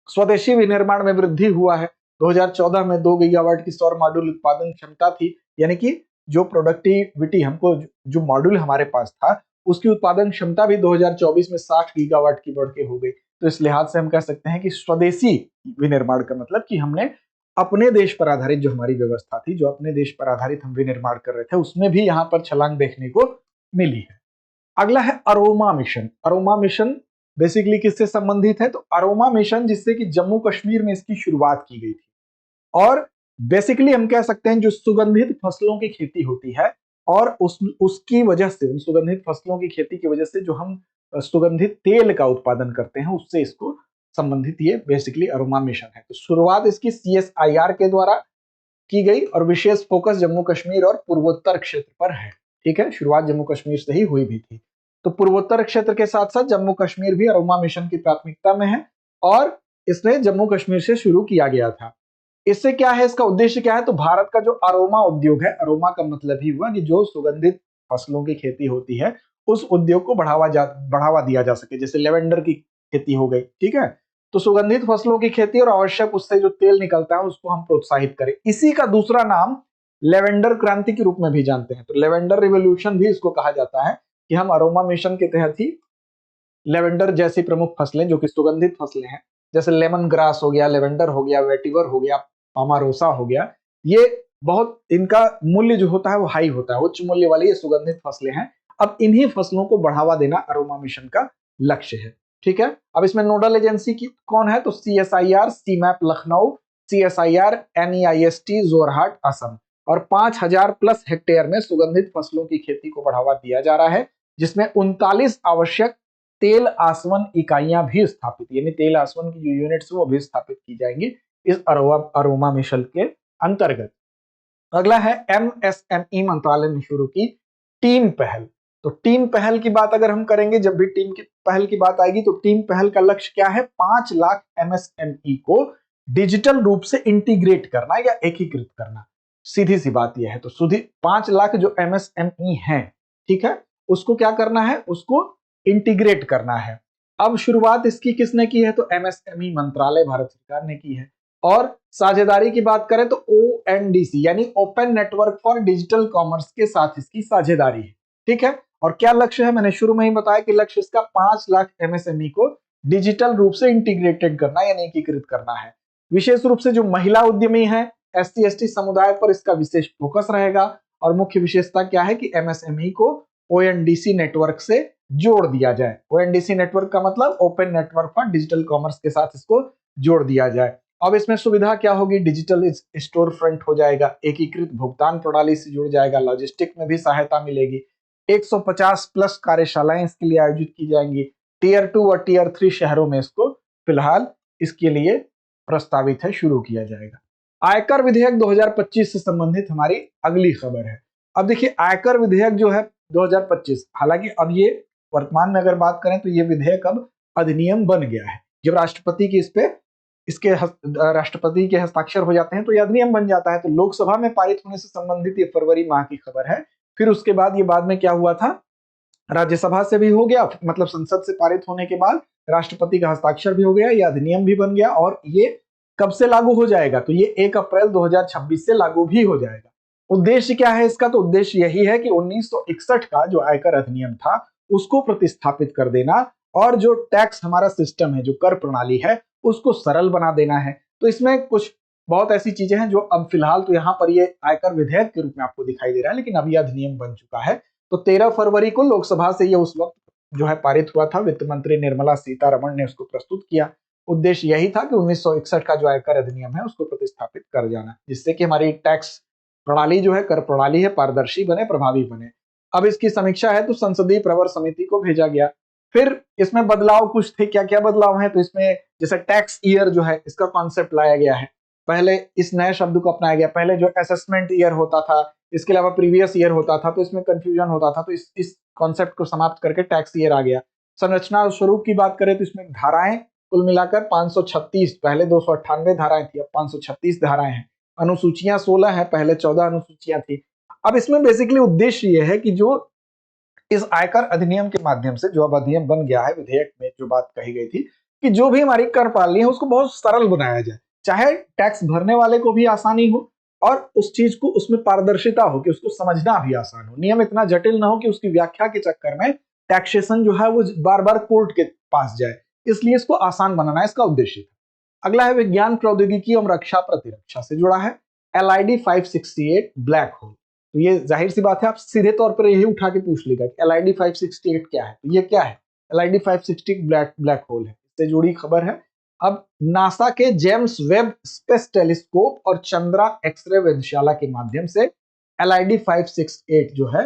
A: स्वदेशी विनिर्माण में वृद्धि हुआ है। 2014 में 2 गीगावाट की सौर मॉड्यूल उत्पादन क्षमता थी, यानी कि जो प्रोडक्टिविटी हमको जो मॉड्यूल हमारे पास था उसकी उत्पादन क्षमता भी 2024 में 60 गीगावाट की बढ़ के हो गई। तो इस लिहाज से हम कह सकते हैं कि स्वदेशी विनिर्माण का मतलब कि हमने अपने देश पर आधारित जो हमारी व्यवस्था थी, जो अपने देश पर आधारित हम विनिर्माण कर रहे थे, उसमें भी यहाँ पर छलांग देखने को मिली है। अगला है aroma mission. Aroma mission basically किससे संबंधित है, तो अरोमा मिशन जिससे कि जम्मू कश्मीर में इसकी शुरुआत की गई थी। और बेसिकली हम कह सकते हैं जो सुगंधित फसलों की खेती होती है और उसकी वजह से, उन सुगंधित फसलों की खेती की वजह से जो हम सुगंधित तेल का उत्पादन करते हैं उससे इसको संबंधित ये बेसिकली अरोमा मिशन है। तो शुरुआत इसकी CSIR के द्वारा की गई और विशेष फोकस जम्मू कश्मीर और पूर्वोत्तर क्षेत्र पर है। ठीक है, शुरुआत जम्मू कश्मीर से ही हुई भी थी। तो पूर्वोत्तर क्षेत्र के साथ साथ जम्मू कश्मीर भी अरोमा मिशन की प्राथमिकता में है और इसने जम्मू कश्मीर से शुरू किया गया था। इससे क्या है, इसका उद्देश्य क्या है, तो भारत का जो अरोमा उद्योग है, अरोमा का मतलब ही हुआ कि जो सुगंधित फसलों की खेती होती है उस उद्योग को बढ़ावा दिया जा सके। जैसे लेवेंडर की खेती हो गई, ठीक है, तो सुगंधित फसलों की खेती और आवश्यक उससे जो तेल निकलता है उसको हम प्रोत्साहित करें। इसी का दूसरा नाम लेवेंडर क्रांति के रूप में भी जानते हैं। तो लेवेंडर रिवोल्यूशन भी इसको कहा जाता है कि हम अरोमा मिशन के तहत ही लेवेंडर जैसी प्रमुख फसलें जो कि सुगंधित फसलें हैं, जैसे लेमन ग्रास हो गया, लेवेंडर हो गया, वेटिवर हो गया, पामारोसा हो गया, ये बहुत इनका मूल्य जो होता है वो हाई होता है, उच्च मूल्य वाली ये सुगंधित फसलें हैं। अब इन्हीं फसलों को बढ़ावा देना अरोमा मिशन का लक्ष्य है। ठीक है, अब इसमें नोडल एजेंसी की कौन है, तो CSIR सीमैप लखनऊ, CSIR NEIST जोरहाट असम, और 5000 प्लस हेक्टेयर में सुगंधित फसलों की खेती को बढ़ावा दिया जा रहा है, जिसमें 39 आवश्यक तेल आसवन इकाइयां भी स्थापित, यानी तेल आसवन की जो यूनिट्स वो भी स्थापित की जाएंगी इस अरोमा मिशन के अंतर्गत। अगला है MSME मंत्रालय ने शुरू की टीम पहल। तो टीम पहल की बात अगर हम करेंगे, जब भी टीम की पहल की बात आएगी तो टीम पहल का लक्ष्य क्या है, 5 लाख MSME को डिजिटल रूप से इंटीग्रेट करना या एकीकृत करना। सीधी सी बात यह है, तो 5 लाख जो MSME हैं, ठीक है, उसको क्या करना है, उसको इंटीग्रेट करना है। अब शुरुआत इसकी किसने की है, तो MSME मंत्रालय भारत सरकार ने की है। और साझेदारी की बात करें तो ONDC यानी open network for digital commerce के साथ इसकी साझेदारी है। ठीक है, और क्या लक्ष्य है, मैंने शुरू में ही बताया कि लक्ष्य इसका 5 लाख MSME को डिजिटल रूप से इंटीग्रेटेड करना यानी एकीकृत करना है। विशेष रूप से जो महिला उद्यमी है, SC/ST समुदाय पर इसका विशेष फोकस रहेगा। और मुख्य विशेषता क्या है कि MSME को ONDC नेटवर्क से जोड़ दिया जाए। ONDC नेटवर्क का मतलब open network for digital commerce के साथ इसको जोड़ दिया जाए। अब इसमें सुविधा क्या होगी, डिजिटल स्टोर फ्रंट हो जाएगा, एकीकृत भुगतान प्रणाली से जुड़ जाएगा, लॉजिस्टिक में भी सहायता मिलेगी, 150 प्लस कार्यशालाएं इसके लिए आयोजित की जाएंगी। टियर 2 और टियर 3 शहरों में इसको फिलहाल इसके लिए प्रस्तावित है, शुरू किया जाएगा। आयकर विधेयक 2025 से संबंधित हमारी अगली खबर है। अब देखिए, आयकर विधेयक जो है 2025, हालांकि अब ये वर्तमान में अगर बात करें तो ये विधेयक अब अधिनियम बन गया है। जब राष्ट्रपति की राष्ट्रपति के हस्ताक्षर हो जाते हैं तो यह अधिनियम बन जाता है। तो लोकसभा में पारित होने से संबंधित ये फरवरी माह की खबर है। फिर उसके बाद ये बाद में क्या हुआ था, राज्यसभा से भी हो गया, मतलब संसद से पारित होने के बाद राष्ट्रपति का हस्ताक्षर भी हो गया, यह अधिनियम भी बन गया। और ये कब से लागू हो जाएगा, तो ये 1 अप्रैल 2026 से लागू भी हो जाएगा। उद्देश्य क्या है इसका, तो उद्देश्य यही है कि 1961 का जो आयकर अधिनियम था उसको प्रतिस्थापित कर देना, और जो टैक्स हमारा सिस्टम है, जो कर प्रणाली है, उसको सरल बना देना है। तो इसमें कुछ बहुत ऐसी चीजें हैं जो अब फिलहाल तो यहाँ पर ये आयकर विधेयक के रूप में आपको दिखाई दे रहा है, लेकिन अब यह अधिनियम बन चुका है। तो 13 फरवरी को लोकसभा से ये उस वक्त जो है पारित हुआ था, वित्त मंत्री निर्मला सीतारमण ने उसको प्रस्तुत किया। उद्देश्य यही था कि 1961 का जो आयकर अधिनियम है उसको प्रतिस्थापित कर जाना, जिससे कि हमारी टैक्स प्रणाली जो है, कर प्रणाली है, पारदर्शी बने, प्रभावी बने। अब इसकी समीक्षा है तो संसदीय प्रवर समिति को भेजा गया। फिर इसमें बदलाव कुछ थे, क्या क्या बदलाव है, तो इसमें जैसे टैक्स ईयर जो है इसका कॉन्सेप्ट लाया गया है। पहले इस नए शब्द को अपनाया गया, पहले जो असेसमेंट ईयर होता था, इसके अलावा प्रीवियस ईयर होता था, तो इसमें कंफ्यूजन होता था। तो इस कॉन्सेप्ट को समाप्त करके टैक्स ईयर आ गया। संरचना और स्वरूप की बात करें तो इसमें धाराएं कुल मिलाकर 536, पहले 298 धाराएं थी, अब 536 धाराएं हैं। अनुसूचियां 16 है, पहले 14 अनुसूचियां थी। अब इसमें बेसिकली उद्देश्य यह है कि जो इस आयकर अधिनियम के माध्यम से, जो अब अधिनियम बन गया है, विधेयक में जो बात कही गई थी कि जो भी हमारी कर प्रणाली है उसको बहुत सरल बनाया जाए, चाहे टैक्स भरने वाले को भी आसानी हो और उस चीज को, उसमें पारदर्शिता हो कि उसको समझना भी आसान हो, नियम इतना जटिल ना हो कि उसकी व्याख्या के चक्कर में टैक्सेशन जो है वो बार बार कोर्ट के पास जाए, इसलिए इसको आसान बनाना इसका उद्देश्य था। अगला है विज्ञान प्रौद्योगिकी एवं रक्षा प्रतिरक्षा से जुड़ा है, LID 568 ब्लैक होल। तो ये जाहिर सी बात है, आप सीधे तौर पर यही उठा के पूछ लेगा कि LID 568 क्या है, तो ये क्या है, LID 568 ब्लैक होल है, इससे जुड़ी खबर है। अब नासा के जेम्स वेब स्पेस टेलीस्कोप और चंद्रा एक्सरे वेधशाला के माध्यम से LID 568 जो है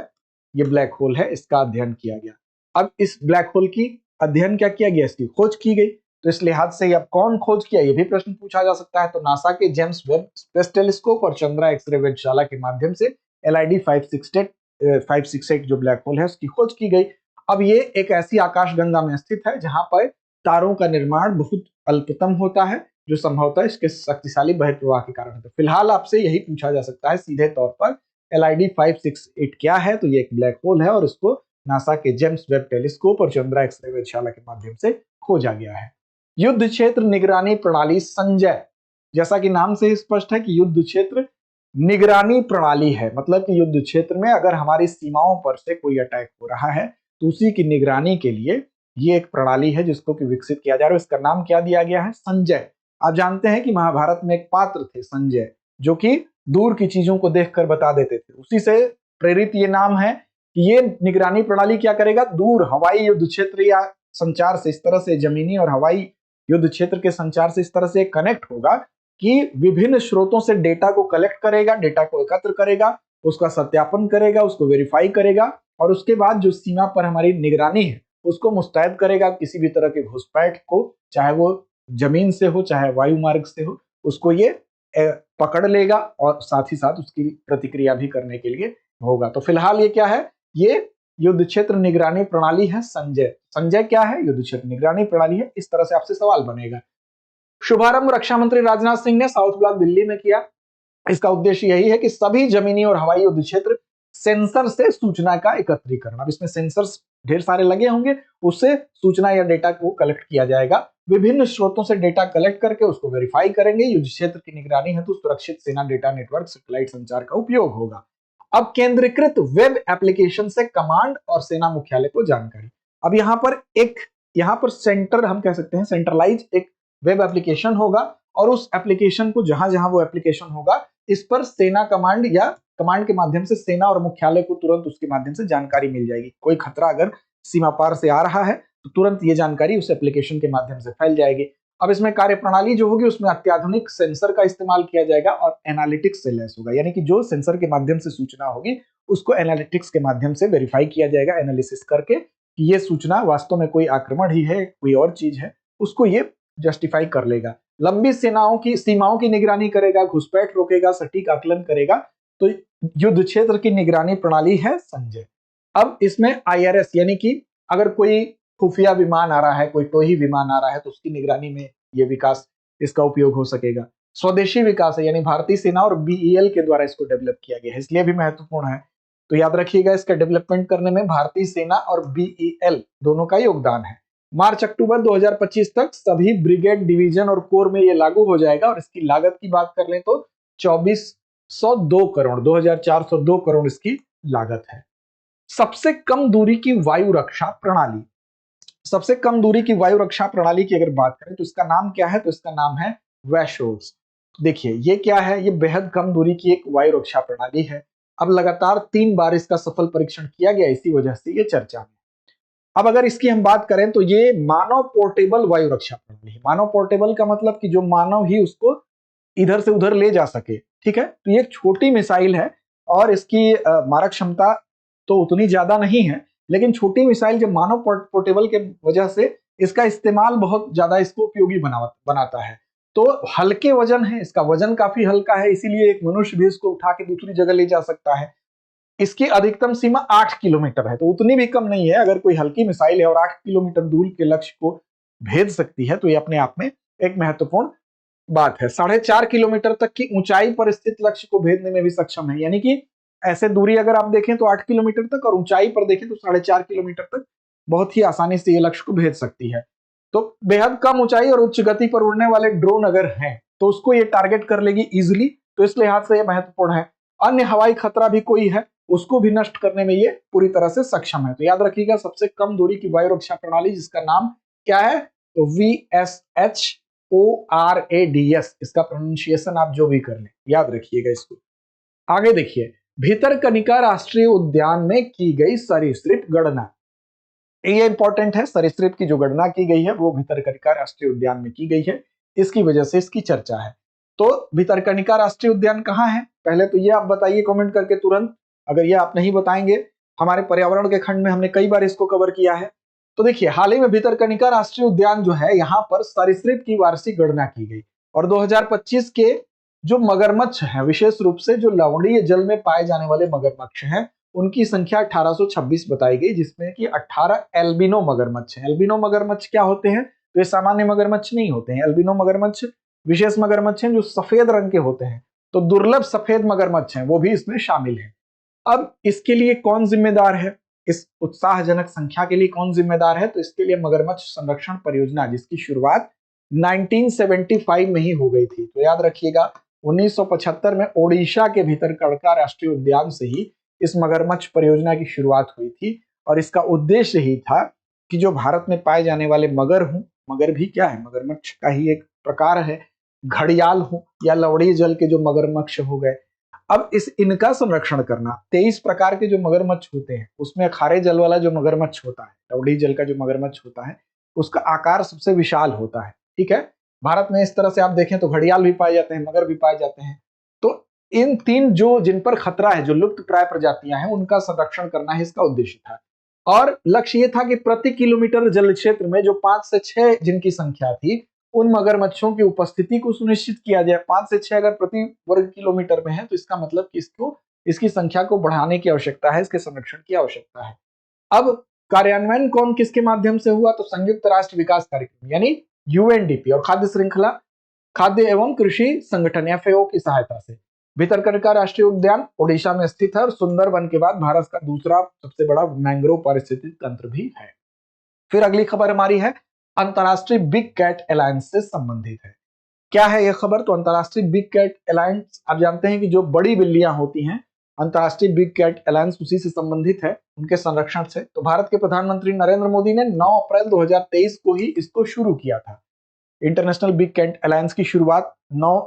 A: ये ब्लैक होल है, इसका अध्ययन किया गया। अब इस ब्लैक होल की अध्ययन क्या किया गया, इसकी खोज की गई। तो इस लिहाज से अब कौन खोज किया, ये भी प्रश्न पूछा जा सकता है। तो नासा के जेम्स वेब स्पेस टेलीस्कोप और चंद्रा एक्सरे वेधशाला के माध्यम से LID 568 जो ब्लैक होल है उसकी खोज की गई। अब ये एक ऐसी आकाशगंगा में स्थित है जहां पर तारों का निर्माण बहुत अल्पतम होता है, जो संभवतः इसके शक्तिशाली बहिर्प्रवाह के कारण होता है। फिलहाल आपसे यही पूछा जा सकता है सीधे तौर पर, LID 568 क्या है, तो ये एक ब्लैक होल है और इसको नासा के जेम्स वेब टेलीस्कोप और चंद्रा एक्सरे वेधशाला के माध्यम से खोजा गया है। युद्ध क्षेत्र निगरानी प्रणाली संजय, जैसा कि नाम से स्पष्ट है कि युद्ध क्षेत्र निगरानी प्रणाली है, मतलब कि युद्ध क्षेत्र में अगर हमारी सीमाओं पर से कोई अटैक हो रहा है तो उसी की निगरानी के लिए ये एक प्रणाली है जिसको कि विकसित किया जा रहा है। इसका नाम क्या दिया गया है? संजय। आप जानते हैं कि महाभारत में एक पात्र थे संजय, जो कि दूर की चीजों को देखकर बता देते थे। उसी से प्रेरित ये नाम है कि ये निगरानी प्रणाली क्या करेगा? दूर हवाई युद्ध क्षेत्र या संचार से, इस तरह से जमीनी और हवाई युद्ध क्षेत्र के संचार से इस तरह से कनेक्ट होगा कि विभिन्न स्रोतों से डेटा को कलेक्ट करेगा, डेटा को एकत्र करेगा, उसका सत्यापन करेगा, उसको वेरीफाई करेगा, और उसके बाद जो सीमा पर हमारी निगरानी है उसको मुस्तैद करेगा। किसी भी तरह के घुसपैठ को, चाहे वो जमीन से हो चाहे वायु मार्ग से हो, उसको ये पकड़ लेगा और साथ ही साथ उसकी प्रतिक्रिया भी करने के लिए होगा। तो फिलहाल ये क्या है? ये युद्ध क्षेत्र निगरानी प्रणाली है संजय। संजय क्या है? युद्ध क्षेत्र निगरानी प्रणाली है। इस तरह से आपसे सवाल बनेगा। शुभारंभ रक्षा मंत्री राजनाथ सिंह ने साउथ ब्लॉक दिल्ली में किया। इसका उद्देश्य यही है कि सभी जमीनी और हवाई युद्ध क्षेत्र सेंसर से सूचना का एकत्रीकरण, अब इसमें सेंसर्स ढेर सारे लगे होंगे, उससे सूचना या डेटा को कलेक्ट किया जाएगा। विभिन्न स्रोतों से डेटा कलेक्ट करके उसको वेरीफाई करेंगे। युद्ध क्षेत्र की निगरानी हेतु सुरक्षित सेना डेटा नेटवर्क सैटेलाइट संचार का उपयोग होगा। अब केंद्रीकृत वेब एप्लीकेशन से कमांड और सेना मुख्यालय को जानकारी। अब यहाँ पर सेंटर, हम कह सकते हैं सेंट्रलाइज एक वेब एप्लीकेशन होगा, और उस एप्लीकेशन को जहां जहां वो एप्लीकेशन होगा, इस पर सेना कमांड या कमांड के माध्यम से सेना और मुख्यालय को तुरंत उसके माध्यम से जानकारी मिल जाएगी। कोई खतरा अगर सीमा पार से आ रहा है तो तुरंत ये जानकारी उस एप्लीकेशन के माध्यम से फैल जाएगी। अब इसमें कार्यप्रणाली जो होगी उसमें अत्याधुनिक सेंसर का इस्तेमाल किया जाएगा और एनालिटिक्स से लैस होगा, यानी कि जो सेंसर के माध्यम से सूचना होगी उसको एनालिटिक्स के माध्यम से वेरीफाई किया जाएगा, एनालिसिस करके कि ये सूचना वास्तव में कोई आक्रमण ही है, कोई और चीज है, उसको ये जस्टिफाई कर लेगा। लंबी सीमाओं की निगरानी करेगा, घुसपैठ रोकेगा, सटीक आकलन करेगा। तो युद्ध क्षेत्र की निगरानी प्रणाली है संजय। अब इसमें IRS, यानी कि अगर कोई खुफिया विमान आ रहा है, कोई टोही विमान आ रहा है, तो उसकी निगरानी में ये विकास, इसका उपयोग हो सकेगा। स्वदेशी विकास है, यानी भारतीय सेना और BEL के द्वारा इसको डेवलप किया गया है, इसलिए भी महत्वपूर्ण है। तो याद रखिएगा, इसका डेवलपमेंट करने में भारतीय सेना और BEL दोनों का योगदान है। मार्च अक्टूबर 2025 तक सभी ब्रिगेड, डिवीजन और कोर में ये लागू हो जाएगा, और इसकी लागत की बात कर लें तो 2402 करोड़, 2402 करोड़ इसकी लागत है। सबसे कम दूरी की वायु रक्षा प्रणाली, सबसे कम दूरी की वायु रक्षा प्रणाली की अगर बात करें तो इसका नाम क्या है? तो इसका नाम है वैशोर्स। देखिए ये क्या है? ये बेहद कम दूरी की एक वायु रक्षा प्रणाली है। अब लगातार 3 बार इसका सफल परीक्षण किया गया, इसी वजह से ये चर्चा में। अब अगर इसकी हम बात करें तो ये मानव पोर्टेबल वायु रक्षा प्रणाली है। मानव पोर्टेबल का मतलब कि जो मानव ही उसको इधर से उधर ले जा सके, ठीक है। तो ये एक छोटी मिसाइल है और इसकी मारक क्षमता तो उतनी ज्यादा नहीं है, लेकिन छोटी मिसाइल जब मानव पोर्टेबल के वजह से इसका इस्तेमाल बहुत ज्यादा इसको उपयोगी बनाता है। तो हल्के वजन है, इसका वजन काफी हल्का है, इसीलिए एक मनुष्य भी इसको उठा के दूसरी जगह ले जा सकता है। इसकी अधिकतम सीमा 8 किलोमीटर है, तो उतनी भी कम नहीं है। अगर कोई हल्की मिसाइल है और 8 किलोमीटर दूर के लक्ष्य को भेज सकती है तो ये अपने आप में एक महत्वपूर्ण बात है। 4.5 किलोमीटर तक की ऊंचाई पर स्थित लक्ष्य को भेजने में भी सक्षम है, यानी कि ऐसे दूरी अगर आप देखें तो 8 किलोमीटर तक, और ऊंचाई पर देखें तो 4.5 किलोमीटर तक बहुत ही आसानी से ये लक्ष्य को भेज सकती है। तो बेहद कम ऊंचाई और उच्च गति पर उड़ने वाले ड्रोन अगर हैं तो उसको ये टारगेट कर लेगी इजिली, तो इस लिहाज से ये महत्वपूर्ण है। अन्य हवाई खतरा भी कोई है उसको भी नष्ट करने में ये पूरी तरह से सक्षम है। तो याद रखिएगा, सबसे कम दूरी की वायु रक्षा प्रणाली जिसका नाम क्या है? तो VSHORADS, इसका प्रोनाउंसिएशन आप जो भी कर लें याद रखिएगा इसको। आगे देखिए, भितरकनिका राष्ट्रीय उद्यान में की गई सरीसृप गणना, ये इंपॉर्टेंट है। सरीसृप की जो गणना की गई है वो भितरकनिका राष्ट्रीय उद्यान में की गई है, इसकी वजह से इसकी चर्चा है। तो भितरकनिका राष्ट्रीय उद्यान कहाँ है? पहले तो ये आप बताइए कमेंट करके तुरंत, अगर ये आप नहीं बताएंगे। हमारे पर्यावरण के खंड में हमने कई बार इसको कवर किया है। तो देखिए, हाल ही में भितरकनिका राष्ट्रीय उद्यान जो है, यहाँ पर सरीसृप की वार्षिक गणना की गई, और 2025 के जो मगरमच्छ हैं, विशेष रूप से जो लवणीय जल में पाए जाने वाले मगरमच्छ हैं, उनकी संख्या 1826 बताई गई, जिसमें कि 18 एल्बिनो मगरमच्छ हैं। एल्बिनो मगरमच्छ क्या होते हैं? तो ये सामान्य मगरमच्छ नहीं होते हैं। एल्बिनो मगरमच्छ विशेष मगरमच्छ हैं जो सफेद रंग के होते हैं। तो दुर्लभ सफेद मगरमच्छ हैं, वो भी इसमें शामिल है। अब इसके लिए कौन जिम्मेदार है? इस उत्साहजनक संख्या के लिए कौन जिम्मेदार है? तो इसके लिए मगरमच्छ संरक्षण परियोजना, जिसकी शुरुआत 1975 में ही हो गई थी। तो याद रखिएगा, 1975 में ओडिशा के भितरकनिका राष्ट्रीय उद्यान से ही इस मगरमच्छ परियोजना की शुरुआत हुई थी, और इसका उद्देश्य ही था कि जो भारत में पाए जाने वाले मगर हूं, मगर भी क्या है, मगरमच्छ का ही एक प्रकार है, घड़ियाल हूं या लवड़ी जल के जो मगरमच्छ हो गए, अब इनका संरक्षण करना। 23 प्रकार के जो मगरमच्छ होते हैं उसमें खारे जल वाला जो मगरमच्छ होता है, लवड़ी जल का जो मगरमच्छ होता है, उसका आकार सबसे विशाल होता है। ठीक है, भारत में इस तरह से आप देखें तो घड़ियाल भी पाए जाते हैं, मगर भी पाए जाते हैं। तो इन तीन जो जिन पर खतरा है, जो लुप्त प्राय प्रजातियां हैं, उनका संरक्षण करना ही इसका उद्देश्य था। और लक्ष्य ये था कि प्रति किलोमीटर जल क्षेत्र में जो 5 से 6 जिनकी संख्या थी, उन मगरमच्छों की उपस्थिति को सुनिश्चित किया जाए। 5 से 6 अगर प्रति वर्ग किलोमीटर में है तो इसका मतलब कि इसकी संख्या को बढ़ाने की आवश्यकता है, इसके संरक्षण की आवश्यकता है। अब कार्यान्वयन कौन किसके माध्यम से हुआ, तो संयुक्त राष्ट्र विकास कार्यक्रम यानी यूएनडीपी और खाद्य श्रृंखला, खाद्य एवं कृषि संगठन एफएओ की सहायता से। भितरकनिका राष्ट्रीय उद्यान ओडिशा में स्थित है और सुंदरबन के बाद भारत का दूसरा सबसे बड़ा मैंग्रोव पारिस्थितिक तंत्र भी है। फिर अगली खबर हमारी है अंतरराष्ट्रीय बिग कैट अलायंस से संबंधित है। क्या है यह खबर, तो अंतरराष्ट्रीय बिग कैट अलायंस, आप जानते हैं कि जो बड़ी बिल्लियां होती हैं, अंतरराष्ट्रीय बिग कैट अलायंस उसी से संबंधित है, उनके संरक्षण से। तो भारत के प्रधानमंत्री नरेंद्र मोदी ने 9 अप्रैल 2023 को ही इसको शुरू किया था। इंटरनेशनल बिग कैट अलायंस की शुरुआत 9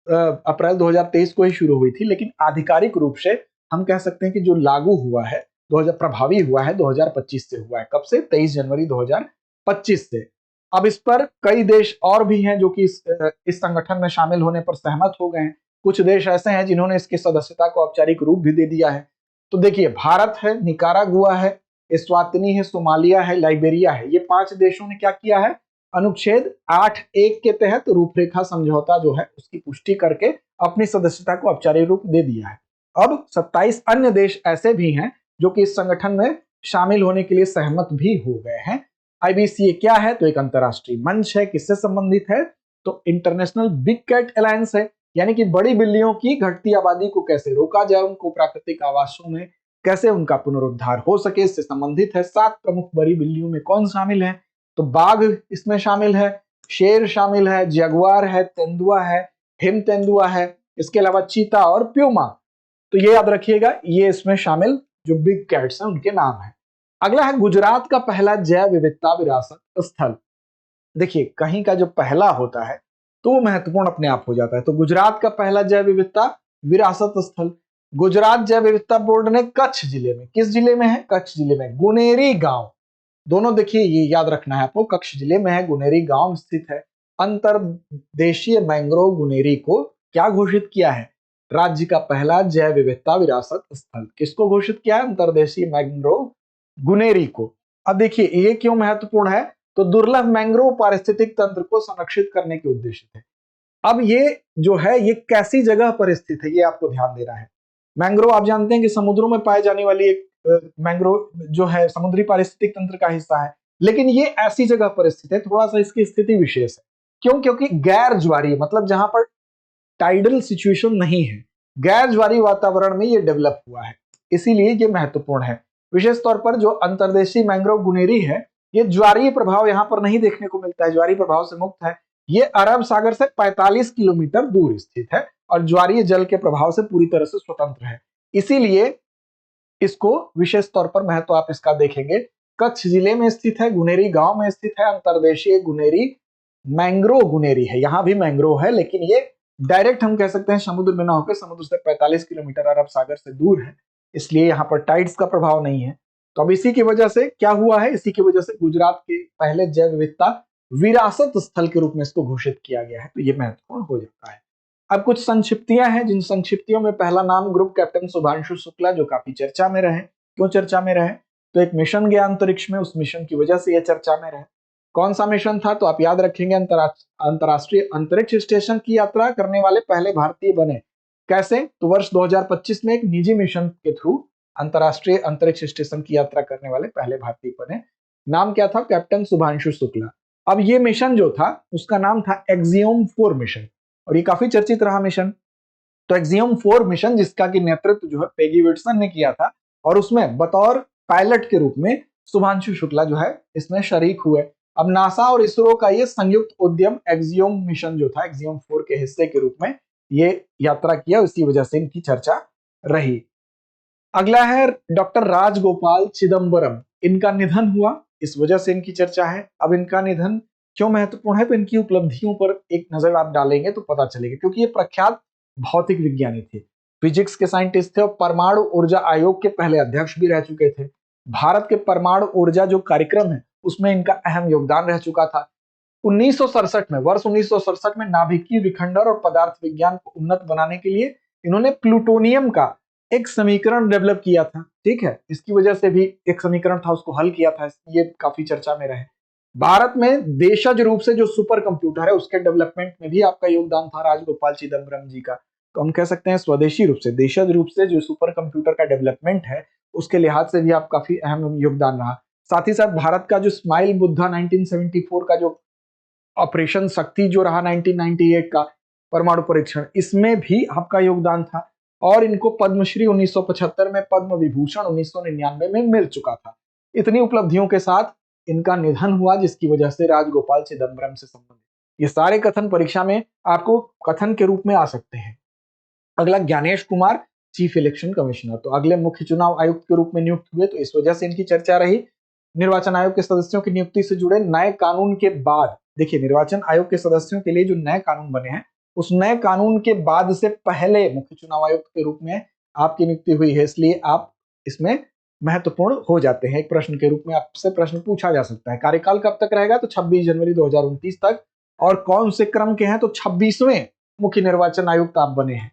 A: अप्रैल 2023 को ही शुरू हुई थी, लेकिन आधिकारिक रूप से हम कह सकते हैं कि जो लागू हुआ है, 2000 प्रभावी हुआ है 2025 से हुआ है। कब से, 23 जनवरी 2025 से। अब इस पर कई देश और भी हैं जो कि इस संगठन में शामिल होने पर सहमत हो गए हैं। कुछ देश ऐसे हैं जिन्होंने इसकी सदस्यता को औपचारिक रूप भी दे दिया है। तो देखिए, भारत है, निकारागुआ है, एस्वातिनी है, सोमालिया है, लाइबेरिया है, ये 5 देशों ने क्या किया है, अनुच्छेद 8(1) के तहत रूपरेखा समझौता जो है उसकी पुष्टि करके अपनी सदस्यता को औपचारिक रूप दे दिया है। अब 27 अन्य देश ऐसे भी हैं जो कि इस संगठन में शामिल होने के लिए सहमत भी हो गए हैं। आईबीसीए क्या है, तो एक अंतरराष्ट्रीय मंच है। किससे संबंधित है, तो इंटरनेशनल बिग कैट अलायंस है, यानी कि बड़ी बिल्लियों की घटती आबादी को कैसे रोका जाए, उनको प्राकृतिक आवासों में कैसे उनका पुनरुद्धार हो सके, इससे संबंधित है। 7 प्रमुख बड़ी बिल्लियों में कौन शामिल है, तो बाघ इसमें शामिल है, शेर शामिल है, जगुआर है, तेंदुआ है, हिम तेंदुआ है, इसके अलावा चीता और प्यूमा। तो ये याद रखिएगा, ये इसमें शामिल जो बिग कैट्स हैं उनके नाम है। अगला है गुजरात का पहला जैव विविधता विरासत स्थल। देखिए, कहीं का जो पहला होता है तो वो महत्वपूर्ण अपने आप हो जाता है। तो गुजरात का पहला जैव विविधता विरासत स्थल गुजरात जैव विविधता बोर्ड ने कच्छ जिले में, किस जिले में है, कच्छ जिले में, गुनेरी गांव, दोनों देखिए ये याद रखना है आपको, कच्छ जिले में है, गुनेरी गांव स्थित है। अंतरदेशीय मैंग्रोव गुनेरी को क्या घोषित किया है, राज्य का पहला जैव विविधता विरासत स्थल। किसको घोषित किया है, अंतरदेशीय मैंग्रोव गुनेरी को। अब देखिए ये क्यों महत्वपूर्ण है, तो दुर्लभ मैंग्रोव पारिस्थितिक तंत्र को संरक्षित करने के उद्देश्य से। अब ये जो है ये कैसी जगह पर स्थित है, ये आपको ध्यान देना है। मैंग्रोव आप जानते हैं कि समुद्रों में पाए जाने वाली एक मैंग्रोव जो है समुद्री पारिस्थितिक तंत्र का हिस्सा है, लेकिन ये ऐसी जगह पर स्थित है, थोड़ा सा इसकी स्थिति विशेष है। क्यों, क्योंकि गैर ज्वारीय, मतलब जहां पर टाइडल सिचुएशन नहीं है, गैर ज्वारीय वातावरण में ये डेवलप हुआ है, इसीलिए ये महत्वपूर्ण है। विशेष तौर पर जो अंतरदेशीय मैंग्रोव गुनेरी है, ये ज्वारीय प्रभाव यहाँ पर नहीं देखने को मिलता है, ज्वारीय प्रभाव से मुक्त है। ये अरब सागर से 45 किलोमीटर दूर स्थित है और ज्वारीय जल के प्रभाव से पूरी तरह से स्वतंत्र है, इसीलिए इसको विशेष तौर पर महत्व आप इसका देखेंगे। कच्छ जिले में स्थित है, गुनेरी गांव में स्थित है, अंतरदेशीय गुनेरी मैंग्रोव गुनेरी है। यहां भी मैंग्रोव है, लेकिन ये डायरेक्ट हम कह सकते हैं समुद्र में ना होकर समुद्र से 45 किलोमीटर अरब सागर से दूर है, इसलिए यहाँ पर टाइड्स का प्रभाव नहीं है। तो अब इसी की वजह से क्या हुआ है, इसी की वजह से गुजरात के पहले जैव विविधता विरासत स्थल के रूप में इसको घोषित किया गया है, तो ये महत्वपूर्ण हो जाता है। अब कुछ संक्षिप्तियां हैं, जिन संक्षिप्तियों में पहला नाम ग्रुप कैप्टन शुभांशु शुक्ला, जो काफी चर्चा में रहे। क्यों चर्चा में रहे, तो एक मिशन गया अंतरिक्ष में, उस मिशन की वजह से यह चर्चा में रहे। कौन सा मिशन था, तो आप याद रखेंगे, अंतरराष्ट्रीय अंतरिक्ष स्टेशन की यात्रा करने वाले पहले भारतीय बने। कैसे, तो वर्ष 2025 में एक निजी मिशन के थ्रू अंतरराष्ट्रीय अंतरिक्ष स्टेशन की यात्रा करने वाले पहले भारतीय बने। नाम क्या था, कैप्टन शुभांशु शुक्ला। अब ये मिशन जो था उसका नाम था एक्सियोम 4 मिशन, और ये काफी चर्चित रहा मिशन। तो एक्सियोम 4 मिशन, जिसका की नेतृत्व जो है पेगी विल्सन ने किया था, और उसमें बतौर पायलट के रूप में शुभांशु शुक्ला जो है इसमें शरीक हुए। अब नासा और इसरो का ये संयुक्त उद्यम एक्सियोम मिशन जो था, एक्सियोम 4 के हिस्से के रूप में ये यात्रा किया, इसी वजह से इनकी चर्चा रही। अगला है डॉक्टर राजगोपाल चिदम्बरम, इनका निधन हुआ इस वजह से इनकी चर्चा है। अब इनका निधन क्यों महत्वपूर्ण है, तो इनकी उपलब्धियों पर एक नजर आप डालेंगे तो पता चलेगा, क्योंकि ये प्रख्यात भौतिक विज्ञानी थे, फिजिक्स के साइंटिस्ट थे और परमाणु ऊर्जा आयोग के पहले अध्यक्ष भी रह चुके थे। भारत के परमाणु ऊर्जा जो कार्यक्रम है उसमें इनका अहम योगदान रह चुका था। 1967 में, वर्ष 1967 में नाभिकीय विखंडन और पदार्थ विज्ञान को उन्नत बनाने के लिए इन्होंने प्लूटोनियम का एक समीकरण डेवलप किया था। ठीक है, इसकी वजह से भी एक समीकरण था, उसको हल किया था, ये काफी चर्चा में रहे। भारत में देशज रूप से जो सुपर कंप्यूटर है उसके डेवलपमेंट में भी आपका योगदान था राजगोपाल चिदम्बरम जी का। तो हम कह सकते हैं स्वदेशी रूप से, देशज रूप से जो सुपर कंप्यूटर का डेवलपमेंट है उसके लिहाज से भी आप काफी अहम योगदान रहा। साथ ही साथ भारत का जो स्माइल बुद्धा 1974 का जो ऑपरेशन शक्ति जो रहा 1998 का परमाणु परीक्षण, इसमें भी आपका योगदान था। और इनको पद्मश्री 1975 में, पद्म विभूषण 1999 में मिल चुका था। इतनी उपलब्धियों के साथ इनका निधन हुआ, जिसकी वजह से राजगोपाल चिदम्बरम से संबंधित ये सारे कथन परीक्षा में आपको कथन के रूप में आ सकते हैं। अगला, Gyanesh Kumar chief election commissioner, तो अगले मुख्य चुनाव आयुक्त के रूप में नियुक्त हुए, तो इस वजह से इनकी चर्चा रही। निर्वाचन आयोग के सदस्यों की नियुक्ति से जुड़े नए कानून के बाद, देखिए निर्वाचन आयोग के सदस्यों के लिए जो नए कानून बने हैं उस नए कानून के बाद से पहले मुख्य चुनाव आयुक्त के रूप में आपकी नियुक्ति हुई है, इसलिए आप इसमें महत्वपूर्ण हो जाते हैं। एक प्रश्न के रूप में आपसे प्रश्न पूछा जा सकता है। कार्यकाल कब तक रहेगा, तो 26 जनवरी 2029 तक। और कौन से क्रम के हैं, तो 26वें मुख्य निर्वाचन आयुक्त आप बने हैं।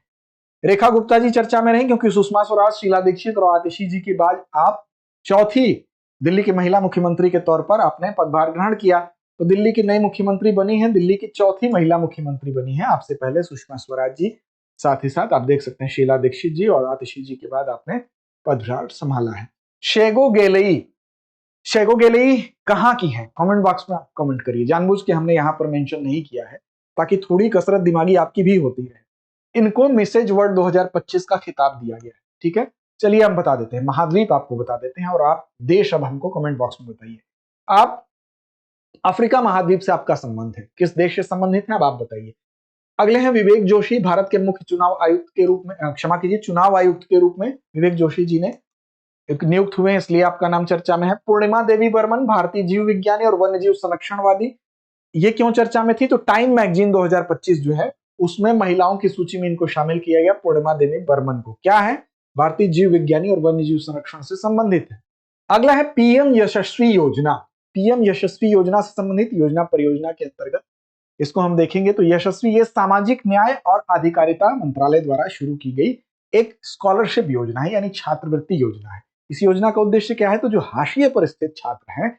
A: रेखा गुप्ता जी चर्चा में रही, क्योंकि सुषमा स्वराज, शीला दीक्षित और आतिशी जी के बाद आप चौथी दिल्ली की महिला मुख्यमंत्री के तौर पर आपने पदभार ग्रहण किया। तो दिल्ली की नई मुख्यमंत्री बनी है, दिल्ली की चौथी महिला मुख्यमंत्री बनी है, आपसे पहले सुषमा स्वराज जी, साथ ही साथ आप देख सकते हैं शीला दीक्षित जी और आतिशी जी के बाद आपने पदभार संभाला है। शेगो गेलेई, शेगो गेलेई कहाँ की है, कमेंट बॉक्स में आप कमेंट करिए। जानबूझ के हमने यहाँ पर मेंशन नहीं किया है ताकि थोड़ी कसरत दिमागी आपकी भी होती रहे। इनको मिसेज वर्ल्ड 2025 का खिताब दिया गया है। ठीक है, चलिए हम बता देते हैं, महाद्वीप आपको बता देते हैं और आप देश अब हमको कमेंट बॉक्स में बताइए। आप अफ्रीका महाद्वीप से आपका संबंध है, किस देश से संबंधित है अब आप बताइए। अगले हैं विवेक जोशी, भारत के मुख्य चुनाव आयुक्त के रूप में, क्षमा कीजिए चुनाव आयुक्त के रूप में विवेक जोशी जी ने नियुक्त हुए, इसलिए आपका नाम चर्चा में है। पूर्णिमा देवी बर्मन, भारतीय जीव विज्ञानी और वन्य जीव संरक्षणवादी, ये क्यों चर्चा में थी, तो टाइम मैगजीन 2025 जो है उसमें महिलाओं की सूची में इनको शामिल किया गया। पूर्णिमा देवी बर्मन को, क्या है, भारतीय जीव विज्ञानी और वन्य जीव संरक्षण से संबंधित है। अगला है पीएम यशस्वी योजना, पीएम यशस्वी योजना से संबंधित योजना परियोजना के अंतर्गत इसको हम देखेंगे तो यशस्वी, ये सामाजिक न्याय और अधिकारिता मंत्रालय द्वारा शुरू की गई एक स्कॉलरशिप योजना है, यानी छात्रवृत्ति योजना है। इस योजना का उद्देश्य क्या है, तो जो हाशिए पर स्थित छात्र हैं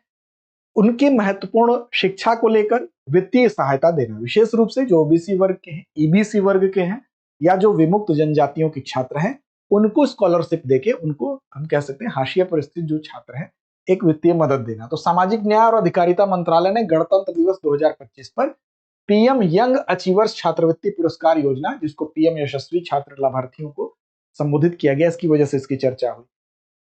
A: उनके महत्वपूर्ण शिक्षा को लेकर वित्तीय सहायता देना, विशेष रूप से जो ओबीसी वर्ग के हैं, ईबीसी वर्ग के हैं, या जो विमुक्त जनजातियों के छात्र हैं, उनको स्कॉलरशिप देके उनको हम कह सकते हैं हाशिए पर स्थित जो छात्र हैं एक वित्तीय मदद देना। तो सामाजिक न्याय और अधिकारिता मंत्रालय ने गणतंत्र दिवस 2025 पर पीएम यंग अचीवर्स छात्रवृत्ति पुरस्कार योजना, जिसको पीएम यशस्वी छात्र लाभार्थियों को संबोधित किया गया, इसकी वजह से इसकी चर्चा हुई।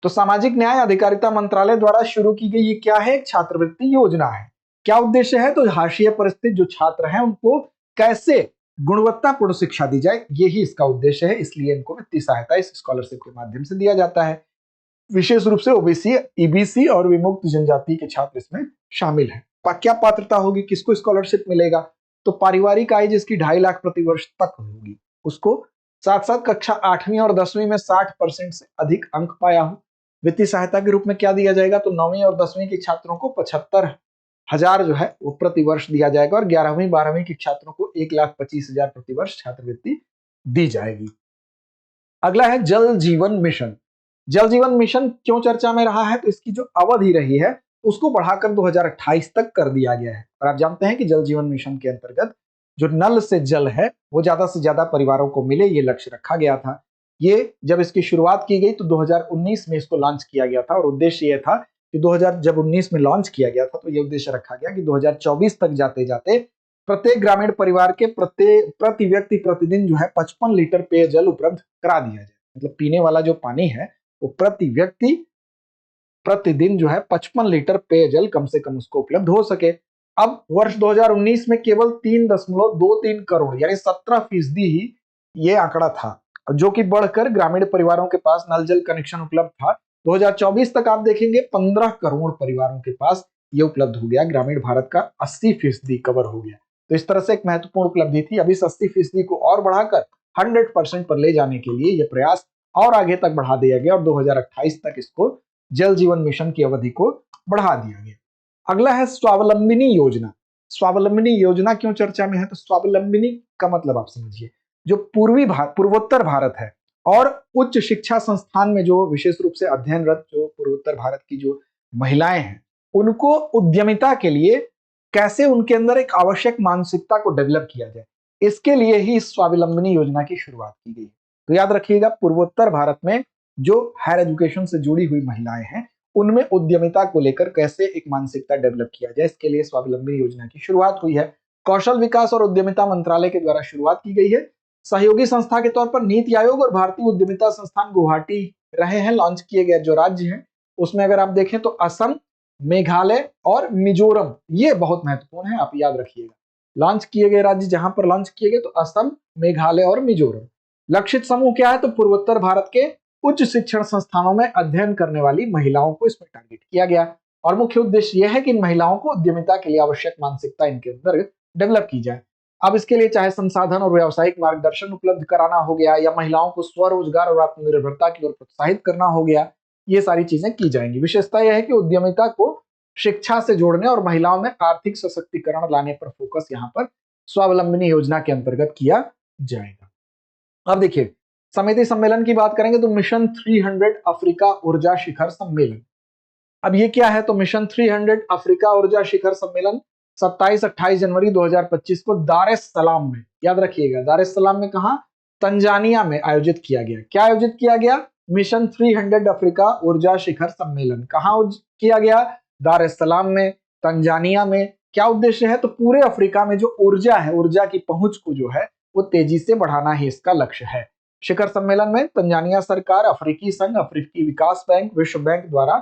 A: तो सामाजिक न्याय अधिकारिता मंत्रालय द्वारा शुरू की गई ये क्या है, एक छात्रवृत्ति योजना है। क्या उद्देश्य है, तो हाशिए पर स्थित जो छात्र हैं उनको कैसे गुणवत्तापूर्ण शिक्षा दी जाए, यही इसका उद्देश्य है, इसलिए इनको वित्तीय सहायता इस स्कॉलरशिप के माध्यम से दिया जाता है। विशेष रूप से ओबीसी, ईबीसी और विमुक्त जनजाति के छात्र इसमें शामिल हैं। क्या पात्रता होगी, किसको स्कॉलरशिप मिलेगा, तो पारिवारिक आय जिसकी 2.5 लाख प्रति वर्ष तक होगी उसको, साथ साथ कक्षा 8वीं और 10वीं में 60% से अधिक अंक पाया हो। वित्तीय सहायता के रूप में क्या दिया जाएगा, तो 9वीं और 10वीं के छात्रों को 75,000 जो है वो प्रति वर्ष दिया जाएगा और 11वीं 12वीं के छात्रों को 1,25,000 प्रति वर्ष छात्रवृत्ति दी जाएगी। अगला है जल जीवन मिशन। जल जीवन मिशन क्यों चर्चा में रहा है, तो इसकी जो अवधि रही है उसको बढ़ाकर 2028 तक कर दिया गया है। और आप जानते हैं कि जल जीवन मिशन के अंतर्गत जो नल से जल है वो ज्यादा से ज्यादा परिवारों को मिले, ये लक्ष्य रखा गया था। ये जब इसकी शुरुआत की गई तो 2019 में इसको लॉन्च किया गया था और उद्देश्य ये था कि 2019 में लॉन्च किया गया था तो ये उद्देश्य रखा गया कि 2024 तक जाते जाते प्रत्येक ग्रामीण परिवार के प्रति व्यक्ति प्रतिदिन जो है 55 लीटर पेयजल उपलब्ध करा दिया जाए। मतलब पीने वाला जो पानी है वो प्रति व्यक्ति प्रतिदिन जो है 55 लीटर पेयजल कम से कम उसको उपलब्ध हो सके। अब वर्ष 2019 में केवल 3.23 करोड़ यानी 17% ही ये आंकड़ा था, जो कि बढ़कर ग्रामीण परिवारों के पास नल जल कनेक्शन उपलब्ध था 2024 तक आप देखेंगे 15 करोड़ परिवारों के पास ये उपलब्ध हो गया, ग्रामीण भारत का 80% कवर हो गया। तो इस तरह से एक महत्वपूर्ण उपलब्धि थी। अब इस 80% को और बढ़ाकर 100% पर ले जाने के लिए यह प्रयास और आगे तक बढ़ा दिया गया और 2028 तक इसको जल जीवन मिशन की अवधि को बढ़ा दिया गया। अगला है स्वावलंबिनी योजना। स्वावलंबिनी योजना क्यों चर्चा में है? तो स्वावलंबिनी का मतलब आप समझिए, जो पूर्वोत्तर भारत है और उच्च शिक्षा संस्थान में जो विशेष रूप से अध्ययनरत जो पूर्वोत्तर भारत की जो महिलाएं हैं, उनको उद्यमिता के लिए कैसे उनके अंदर एक आवश्यक मानसिकता को डेवलप किया जाए, इसके लिए ही इस स्वावलंबिनी योजना की शुरुआत की गई। तो याद रखिएगा, पूर्वोत्तर भारत में जो हायर एजुकेशन से जुड़ी हुई महिलाएं हैं, उनमें उद्यमिता को लेकर कैसे एक मानसिकता डेवलप किया जाए, इसके लिए स्वावलंबी योजना की शुरुआत हुई है। कौशल विकास और उद्यमिता मंत्रालय के द्वारा शुरुआत की गई है। सहयोगी संस्था के तौर पर नीति आयोग और भारतीय उद्यमिता संस्थान गुवाहाटी रहे हैं। लॉन्च किए गए जो राज्य हैं उसमें अगर आप देखें तो असम, मेघालय और मिजोरम, ये बहुत महत्वपूर्ण है, आप याद रखिएगा। लॉन्च किए गए राज्य जहां पर लॉन्च किए गए तो असम, मेघालय और मिजोरम। लक्षित समूह क्या है? तो पूर्वोत्तर भारत के उच्च शिक्षण संस्थानों में अध्ययन करने वाली महिलाओं को इसमें टारगेट किया गया और मुख्य उद्देश्य यह है कि इन महिलाओं को उद्यमिता के लिए आवश्यक मानसिकता इनके अंदर डेवलप की जाए। अब इसके लिए चाहे संसाधन और व्यावसायिक मार्गदर्शन उपलब्ध कराना हो गया या महिलाओं को स्वरोजगार और आत्मनिर्भरता की ओर प्रोत्साहित करना हो गया, ये सारी चीजें की जाएंगी। विशेषता यह है कि उद्यमिता को शिक्षा से जोड़ने और महिलाओं में आर्थिक सशक्तिकरण लाने पर फोकस यहाँ पर स्वावलंबनी योजना के अंतर्गत किया जाएगा। अब देखिए, समिति सम्मेलन की बात करेंगे तो मिशन 300 अफ्रीका ऊर्जा शिखर सम्मेलन। अब ये क्या है? तो मिशन 300 अफ्रीका ऊर्जा शिखर सम्मेलन 27-28 जनवरी 2025 को दार एस सलाम में, याद रखिएगा, दार एस सलाम में कहा? तंजानिया में आयोजित किया गया। क्या आयोजित किया गया? मिशन 300 अफ्रीका ऊर्जा शिखर सम्मेलन कहाँ किया गया? दार एस सलाम में, तंजानिया में। क्या उद्देश्य है? तो पूरे अफ्रीका में जो ऊर्जा है, ऊर्जा की पहुंच को जो है वो तेजी से बढ़ाना ही इसका लक्ष्य है। शिखर सम्मेलन में तंजानिया सरकार, अफ्रीकी संघ, अफ्रीकी विकास बैंक, विश्व बैंक द्वारा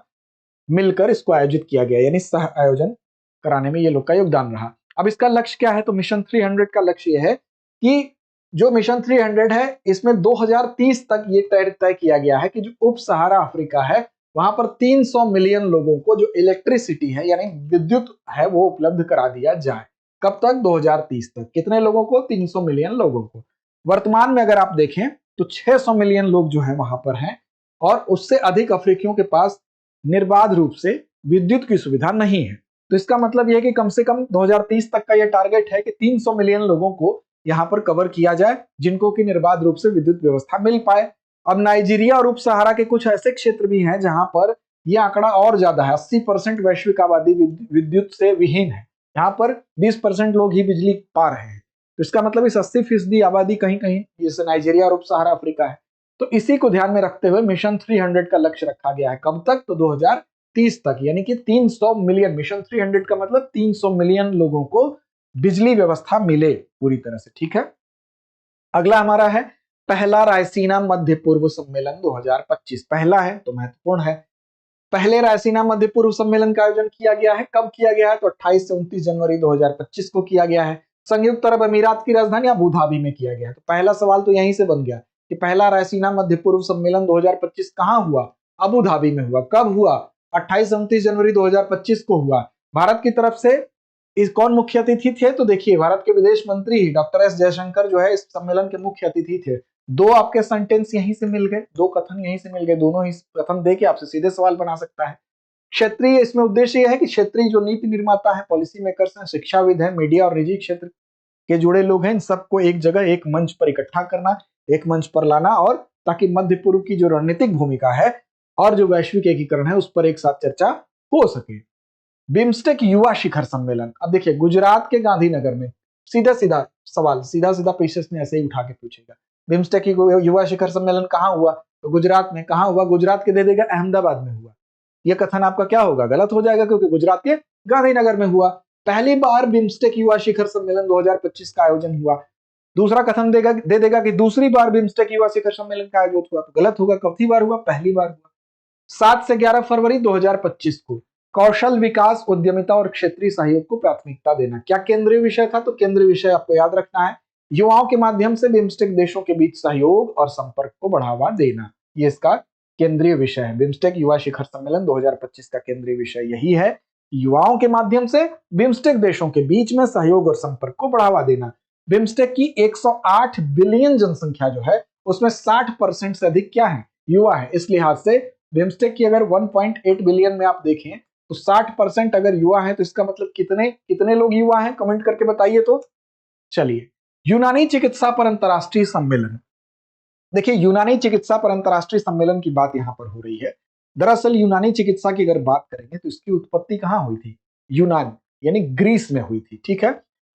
A: मिलकर इसको आयोजित किया गया, यानी सह आयोजन कराने में ये लोग का योगदान रहा। अब इसका लक्ष्य क्या है? तो मिशन 300 का लक्ष्य यह है कि जो मिशन 300 है इसमें 2030 तक ये तय किया गया है कि जो उप सहारा अफ्रीका है वहां पर 300 मिलियन लोगों को जो इलेक्ट्रिसिटी है यानी विद्युत है वो उपलब्ध करा दिया जाए। कब तक? 2030 तक। कितने लोगों को? 300 मिलियन लोगों को। वर्तमान में अगर आप देखें तो 600 मिलियन लोग जो है वहां पर हैं और उससे अधिक अफ्रीकियों के पास निर्बाध रूप से विद्युत की सुविधा नहीं है। तो इसका मतलब यह है कि कम से कम 2030 तक का यह टारगेट है कि 300 मिलियन लोगों को यहां पर कवर किया जाए जिनको कि निर्बाध रूप से विद्युत व्यवस्था मिल पाए। अब नाइजीरिया और उप सहारा के कुछ ऐसे क्षेत्र भी हैं जहां पर यह आंकड़ा और ज्यादा है। 80% वैश्विक आबादी विद्युत से विहीन है, यहाँ पर 20% लोग ही बिजली पा रहे हैं। तो इसका मतलब इस 80% आबादी कहीं कहीं जैसे नाइजीरिया और उप सहारा अफ्रीका है। तो इसी को ध्यान में रखते हुए मिशन 300 का लक्ष्य रखा गया है। कब तक? तो 2030 तक, यानी कि 300 मिलियन। मिशन 300 का मतलब 300 मिलियन लोगों को बिजली व्यवस्था मिले पूरी तरह से। ठीक है, अगला हमारा है पहला रायसीना मध्य पूर्व सम्मेलन 2025। पहला है तो महत्वपूर्ण है। पहले रायसीना मध्य पूर्व सम्मेलन का आयोजन किया गया है। कब किया गया है? तो 28 से 29 जनवरी 2025 को किया गया है। संयुक्त अरब अमीरात की राजधानी अबू धाबी में किया गया है। तो पहला सवाल तो यहीं से बन गया कि पहला रायसीना मध्य पूर्व सम्मेलन 2025 कहां हुआ? अबू धाबी में हुआ। कब हुआ? 28 से 29 जनवरी 2025 को हुआ। भारत की तरफ से इस कौन मुख्य अतिथि थे? तो देखिए, भारत के विदेश मंत्री डॉक्टर एस जयशंकर जो है इस सम्मेलन के मुख्य अतिथि थे। दो आपके सेंटेंस यहीं से मिल गए, दो कथन यहीं से मिल गए। दोनों ही कथन देके आपसे सीधे सवाल बना सकता है। क्षेत्रीय, इसमें उद्देश्य यह है कि क्षेत्रीय जो नीति निर्माता है, पॉलिसी मेकर्स हैं, शिक्षाविद हैं, मीडिया और निजी क्षेत्र के जुड़े लोग हैं, इन सबको एक जगह एक मंच पर इकट्ठा करना, एक मंच पर लाना, और ताकि मध्य पूर्व की जो रणनीतिक भूमिका है और जो वैश्विक एकीकरण है उस पर एक साथ चर्चा हो सके। बिम्स्टेक युवा शिखर सम्मेलन। अब देखिए, गुजरात के गांधीनगर में, सीधा सीधा सवाल, सीधा सीधा पीसीएस ने ऐसे ही उठा के पूछेगा, बिम्स्टेक युवा शिखर सम्मेलन कहाँ हुआ? तो गुजरात में। कहाँ हुआ? गुजरात के दे देगा अहमदाबाद में हुआ। यह कथन आपका क्या होगा? गलत हो जाएगा, क्योंकि गुजरात के गांधीनगर में हुआ। पहली बार बिम्स्टेक युवा शिखर सम्मेलन 2025 का आयोजन हुआ। दूसरा कथन दे देगा कि दूसरी बार बिम्स्टेक युवा शिखर सम्मेलन का आयोजन हुआ। तो गलत होगा, कौथी बार हुआ? पहली बार हुआ। 7 से 11 फरवरी 2025 को कौशल विकास, उद्यमिता और क्षेत्रीय सहयोग को प्राथमिकता देना। क्या केंद्रीय विषय था? तो केंद्रीय विषय आपको याद रखना है, युवाओं के माध्यम से बिम्स्टेक देशों के बीच सहयोग और संपर्क को बढ़ावा देना। ये इसका केंद्रीय विषय है। बिम्स्टेक युवा शिखर सम्मेलन 2025 का केंद्रीय विषय यही है, युवाओं के माध्यम से बिम्स्टेक देशों के बीच में सहयोग और संपर्क को बढ़ावा देना। बिम्स्टेक की 108 बिलियन जनसंख्या जो है उसमें 60% से अधिक क्या है, युवा है। इस लिहाज से बिम्स्टेक की अगर 1.8 बिलियन में आप देखें तो 60% अगर युवा है तो इसका मतलब कितने कितने लोग युवा हैं, कमेंट करके बताइए। तो चलिए, यूनानी चिकित्सा पर अंतरराष्ट्रीय सम्मेलन। देखिए, यूनानी चिकित्सा पर अंतरराष्ट्रीय सम्मेलन की बात यहां पर हो रही है। दरअसल यूनानी चिकित्सा की अगर बात करेंगे तो इसकी उत्पत्ति कहां हुई थी, यूनान यानी ग्रीस में हुई थी। ठीक है,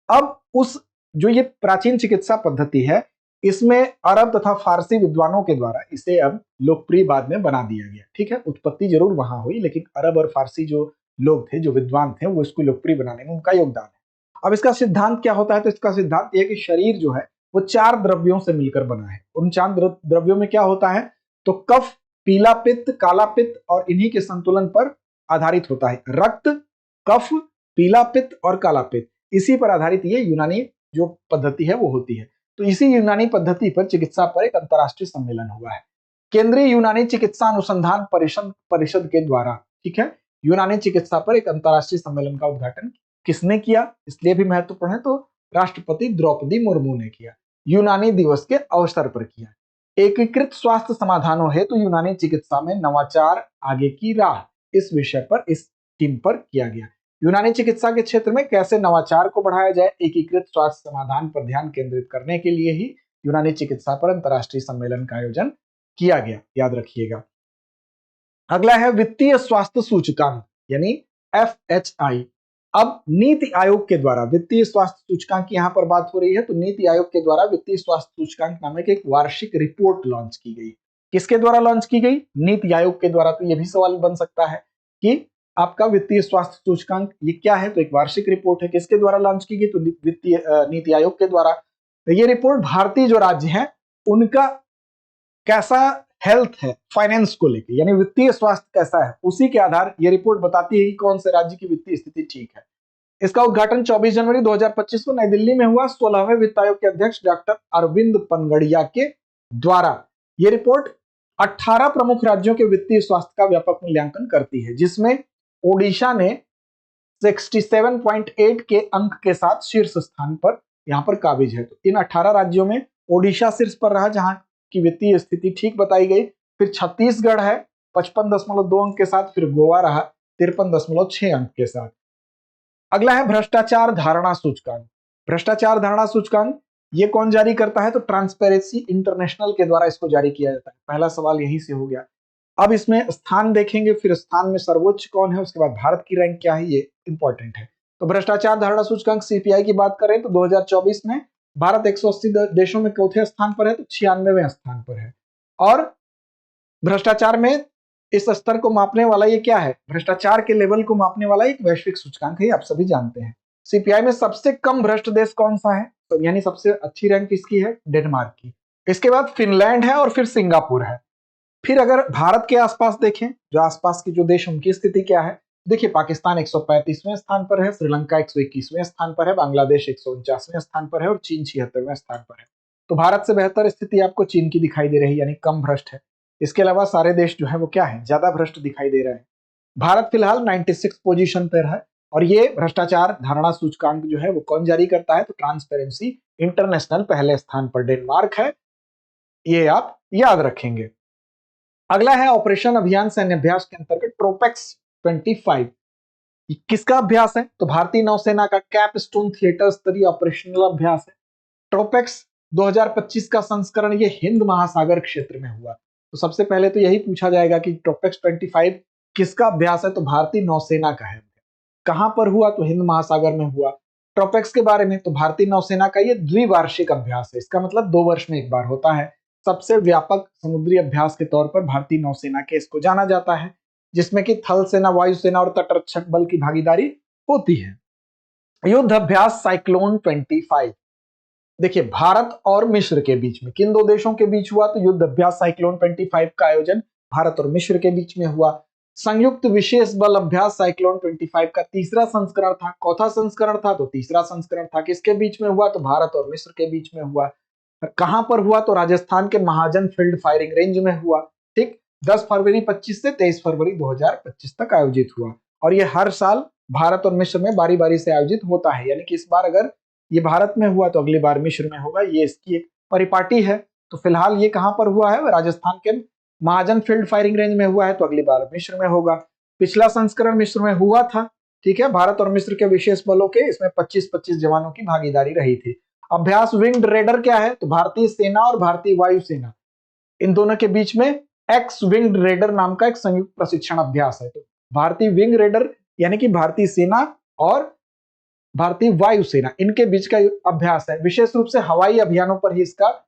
A: अब उस जो ये प्राचीन चिकित्सा पद्धति है इसमें अरब तथा फारसी विद्वानों के द्वारा इसे अब लोकप्रिय बाद में बना दिया गया। ठीक है, उत्पत्ति जरूर वहां हुई लेकिन अरब और फारसी जो लोग थे, जो विद्वान थे, वो इसको लोकप्रिय बनाने में उनका योगदान है। अब इसका सिद्धांत क्या होता है, तो इसका सिद्धांत यह कि शरीर जो है वो 4 द्रव्यों से मिलकर बना है। उन 4 द्रव्यों में क्या होता है, तो कफ, पीला पित्त, काला पित्त और इन्हीं के संतुलन पर आधारित होता है। रक्त, कफ, पीला पित्त और काला पित्त, इसी पर आधारित ये यूनानी जो पद्धति है वो होती है। तो इसी यूनानी पद्धति पर चिकित्सा पर एक अंतरराष्ट्रीय सम्मेलन हुआ है, केंद्रीय यूनानी चिकित्सा अनुसंधान परिषद के द्वारा। ठीक है, यूनानी चिकित्सा पर एक अंतरराष्ट्रीय सम्मेलन का उद्घाटन किसने किया, इसलिए भी महत्वपूर्ण है, तो राष्ट्रपति द्रौपदी मुर्मू ने किया, यूनानी दिवस के अवसर पर किया। एकीकृत स्वास्थ्य समाधानों हेतु यूनानी चिकित्सा में नवाचार आगे की राह, इस विषय पर इस टीम पर किया गया। यूनानी चिकित्सा के क्षेत्र में कैसे नवाचार को बढ़ाया जाए, एकीकृत स्वास्थ्य समाधान पर ध्यान केंद्रित करने के लिए ही यूनानी चिकित्सा पर अंतरराष्ट्रीय सम्मेलन का आयोजन किया गया, याद रखिएगा। अगला है वित्तीय स्वास्थ्य सूचकांक यानी FHI। अब नीति आयोग के द्वारा वित्तीय स्वास्थ्य सूचकांक की यहां पर बात हो रही है, तो नीति आयोग के द्वारा वित्तीय स्वास्थ्य सूचकांक नामक एक वार्षिक रिपोर्ट लॉन्च की गई। किसके द्वारा लॉन्च की गई, नीति आयोग के द्वारा। तो यह भी सवाल बन सकता है कि आपका वित्तीय स्वास्थ्य सूचकांक ये क्या है, तो एक वार्षिक रिपोर्ट है, किसके द्वारा लॉन्च की गई, तो वित्तीय नीति आयोग के द्वारा। तो ये रिपोर्ट भारतीय जो राज्य है उनका कैसा हेल्थ है फाइनेंस को लेकर, यानी वित्तीय स्वास्थ्य कैसा है, उसी के आधार ये रिपोर्ट बताती है कि कौन से राज्य की वित्तीय स्थिति ठीक है। इसका उद्घाटन 24 जनवरी 2025 को नई दिल्ली में हुआ 16वें वित्त आयोग के अध्यक्ष डॉक्टर अरविंद पनगड़िया के द्वारा। यह रिपोर्ट 18 प्रमुख राज्यों के वित्तीय स्वास्थ्य का व्यापक मूल्यांकन करती है, जिसमें ओडिशा ने 67.8 के अंक के साथ शीर्ष स्थान पर यहां पर काबिज है। तो इन 18 राज्यों में ओडिशा शीर्ष पर रहा जहां की वित्तीय स्थिति ठीक बताई गई। फिर छत्तीसगढ़ है 55.2 अंक के साथ, फिर गोवा रहा 53.6 अंक के साथ। अगला है भ्रष्टाचार धारणा सूचकांक। भ्रष्टाचार धारणा सूचकांक ये कौन जारी करता है, तो ट्रांसपेरेंसी इंटरनेशनल के द्वारा इसको जारी किया जाता है। पहला सवाल यहीं से हो गया। अब इसमें स्थान देखेंगे, फिर स्थान में सर्वोच्च कौन है, उसके बाद भारत की रैंक क्या है, ये इंपॉर्टेंट है। तो भ्रष्टाचार धारणा सूचकांक CPI की बात करें तो 2024 में भारत 180 देशों में चौथे स्थान पर है, तो 96वें स्थान पर है। और भ्रष्टाचार में इस स्तर को मापने वाला ये क्या है, भ्रष्टाचार के लेवल को मापने वाला एक वैश्विक सूचकांक है, आप सभी जानते हैं। CPI में सबसे कम भ्रष्ट देश कौन सा है, तो यानी सबसे अच्छी रैंक किसकी है, डेनमार्क की। इसके बाद फिनलैंड है और फिर सिंगापुर है। फिर अगर भारत के आसपास देखें, जो आसपास के जो देश उनकी स्थिति क्या है, देखिए पाकिस्तान 135वें स्थान पर है, श्रीलंका 121वें स्थान पर है, बांग्लादेश 149वें स्थान पर है और चीन 76वें स्थान पर है। तो भारत से बेहतर स्थिति आपको चीन की दिखाई दे रही है, यानी कम भ्रष्ट है। इसके अलावा सारे देश जो है वो क्या है, ज्यादा भ्रष्ट दिखाई दे रहे हैं। भारत फिलहाल 96 पोजीशन पर है। और ये भ्रष्टाचार धारणा सूचकांक जो है वो कौन जारी करता है, तो ट्रांसपेरेंसी इंटरनेशनल पहले स्थान पर डेनमार्क है, ये आप याद रखेंगे। अगला है ऑपरेशन अभियान सैन्य अभ्यास के अंतर्गत ट्रोपेक्स 25। किसका अभ्यास है, तो भारतीय नौसेना का कैपस्टोन थिएटर स्तरीय ऑपरेशनल अभ्यास है। ट्रोपेक्स 2025 का संस्करण ये हिंद महासागर क्षेत्र में हुआ। तो सबसे पहले तो यही पूछा जाएगा कि ट्रोपेक्स 25 किसका अभ्यास है, तो भारतीय नौसेना का है। कहां पर हुआ, तो हिंद महासागर में हुआ। ट्रोपेक्स के बारे में, तो भारतीय नौसेना का ये द्विवार्षिक अभ्यास है, इसका मतलब 2 वर्ष में एक बार होता है। सबसे व्यापक समुद्री अभ्यास के तौर पर भारतीय नौसेना के इसको जाना जाता है, जिसमें कि थल सेना, वायुसेना और तटरक्षक बल की भागीदारी होती है। युद्ध अभ्यास साइक्लोन 25। देखिए भारत और मिस्र के बीच में, किन 2 देशों के बीच हुआ, तो युद्ध अभ्यास साइक्लोन 25 का आयोजन भारत और मिस्र के बीच में हुआ। संयुक्त विशेष बल अभ्यास साइक्लोन 25 का तीसरा संस्करण था। चौथा संस्करण था, तो तीसरा संस्करण था। किसके बीच में हुआ, तो भारत और मिस्र के बीच में हुआ। कहां पर हुआ, तो राजस्थान के महाजन फील्ड फायरिंग रेंज में हुआ। ठीक, 10 फरवरी 25 से 23 फरवरी 2025 तक आयोजित हुआ और ये हर साल भारत और मिस्र में बारी बारी से आयोजित होता है। यानी कि इस बार अगर ये भारत में हुआ तो अगली बार मिस्र में होगा, ये इसकी एक परिपाटी है। तो फिलहाल ये कहां पर हुआ है? राजस्थान के महाजन फील्ड फायरिंग रेंज में हुआ है, तो अगली बार मिस्र में होगा। पिछला संस्करण मिस्र में हुआ था, ठीक है। भारत और मिस्र के विशेष बलों के इसमें 25-25 जवानों की भागीदारी रही थी। अभ्यास विंग्ड रेडर क्या है? तो भारतीय सेना और भारतीय वायुसेना इन दोनों के बीच में एक्स विंग रेडर नाम का एक संयुक्त प्रशिक्षण अभ्यास है। तो भारतीय विंग रेडर यानी कि भारतीय सेना और भारतीय वायुसेना इनके बीच का अभ्यास है। विशेष रूप से हवाई अभियानों पर ही इसका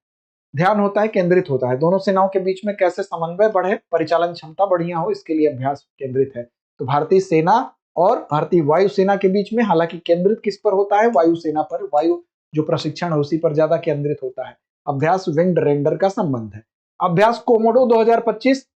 A: ध्यान होता है, केंद्रित होता है। दोनों सेनाओं के बीच में कैसे समन्वय बढ़े, परिचालन क्षमता बढ़िया हो, इसके लिए अभ्यास केंद्रित है। तो भारतीय सेना और भारतीय वायुसेना के बीच में, हालांकि केंद्रित किस पर होता है? वायुसेना पर, वायु जो प्रशिक्षण है उसी पर ज्यादा केंद्रित होता है। अभ्यास विंड रेंडर का संबंध है। अभ्यास कोमोडो 2025,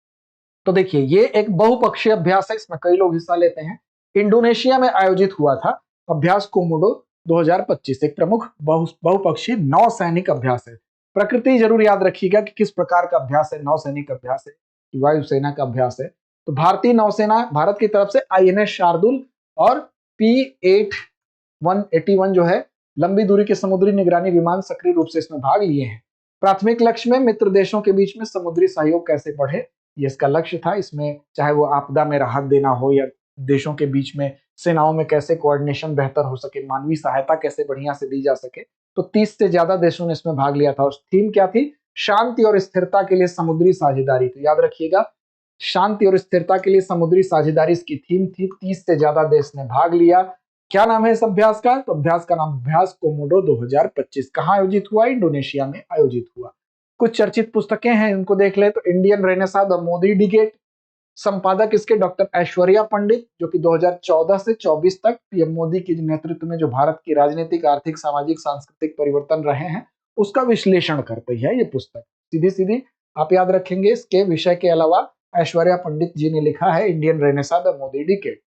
A: तो देखिए ये एक बहुपक्षीय अभ्यास है, इसमें कई लोग हिस्सा लेते हैं। इंडोनेशिया में आयोजित हुआ था अभ्यास कोमोडो 2025, एक प्रमुख बहुपक्षीय नौसैनिक अभ्यास है। प्रकृति जरूर याद रखिएगा कि किस प्रकार का अभ्यास है, नौसैनिक अभ्यास है, वायुसेना का अभ्यास है। तो भारतीय नौसेना भारत की तरफ से INS शार्दुल और P-181 जो है लंबी दूरी के समुद्री निगरानी विमान सक्रिय रूप से इसमें भाग लिए हैं। प्राथमिक लक्ष्य में मित्र देशों के बीच में समुद्री सहयोग कैसे बढ़े, ये इसका लक्ष्य था। इसमें चाहे वो आपदा में राहत देना हो या देशों के बीच में सेनाओं में कैसे कोऑर्डिनेशन बेहतर हो सके, मानवीय सहायता कैसे बढ़िया से दी जा सके, तो 30 से ज्यादा देशों ने इसमें भाग लिया था। और थीम क्या थी? शांति और स्थिरता के लिए समुद्री साझेदारी। तो याद रखिएगा, शांति और स्थिरता के लिए समुद्री साझेदारी इसकी थीम थी। 30 से ज्यादा देश ने भाग लिया। क्या नाम है इस अभ्यास का? तो अभ्यास का नाम अभ्यास कोमोडो 2025। कहाँ आयोजित हुआ? इंडोनेशिया में आयोजित हुआ। कुछ चर्चित पुस्तकें हैं, इनको देख ले। तो Indian renaissance the Modi decade, संपादक इसके डॉक्टर ऐश्वर्या पंडित, जो कि 2014 से 24 तक पीएम मोदी के नेतृत्व में जो भारत की राजनीतिक, आर्थिक, सामाजिक, सांस्कृतिक परिवर्तन रहे हैं उसका विश्लेषण करती है ये पुस्तक। सीधी सीधी आप याद रखेंगे, इसके विषय के अलावा ऐश्वर्या पंडित जी ने लिखा है Indian renaissance the Modi decade.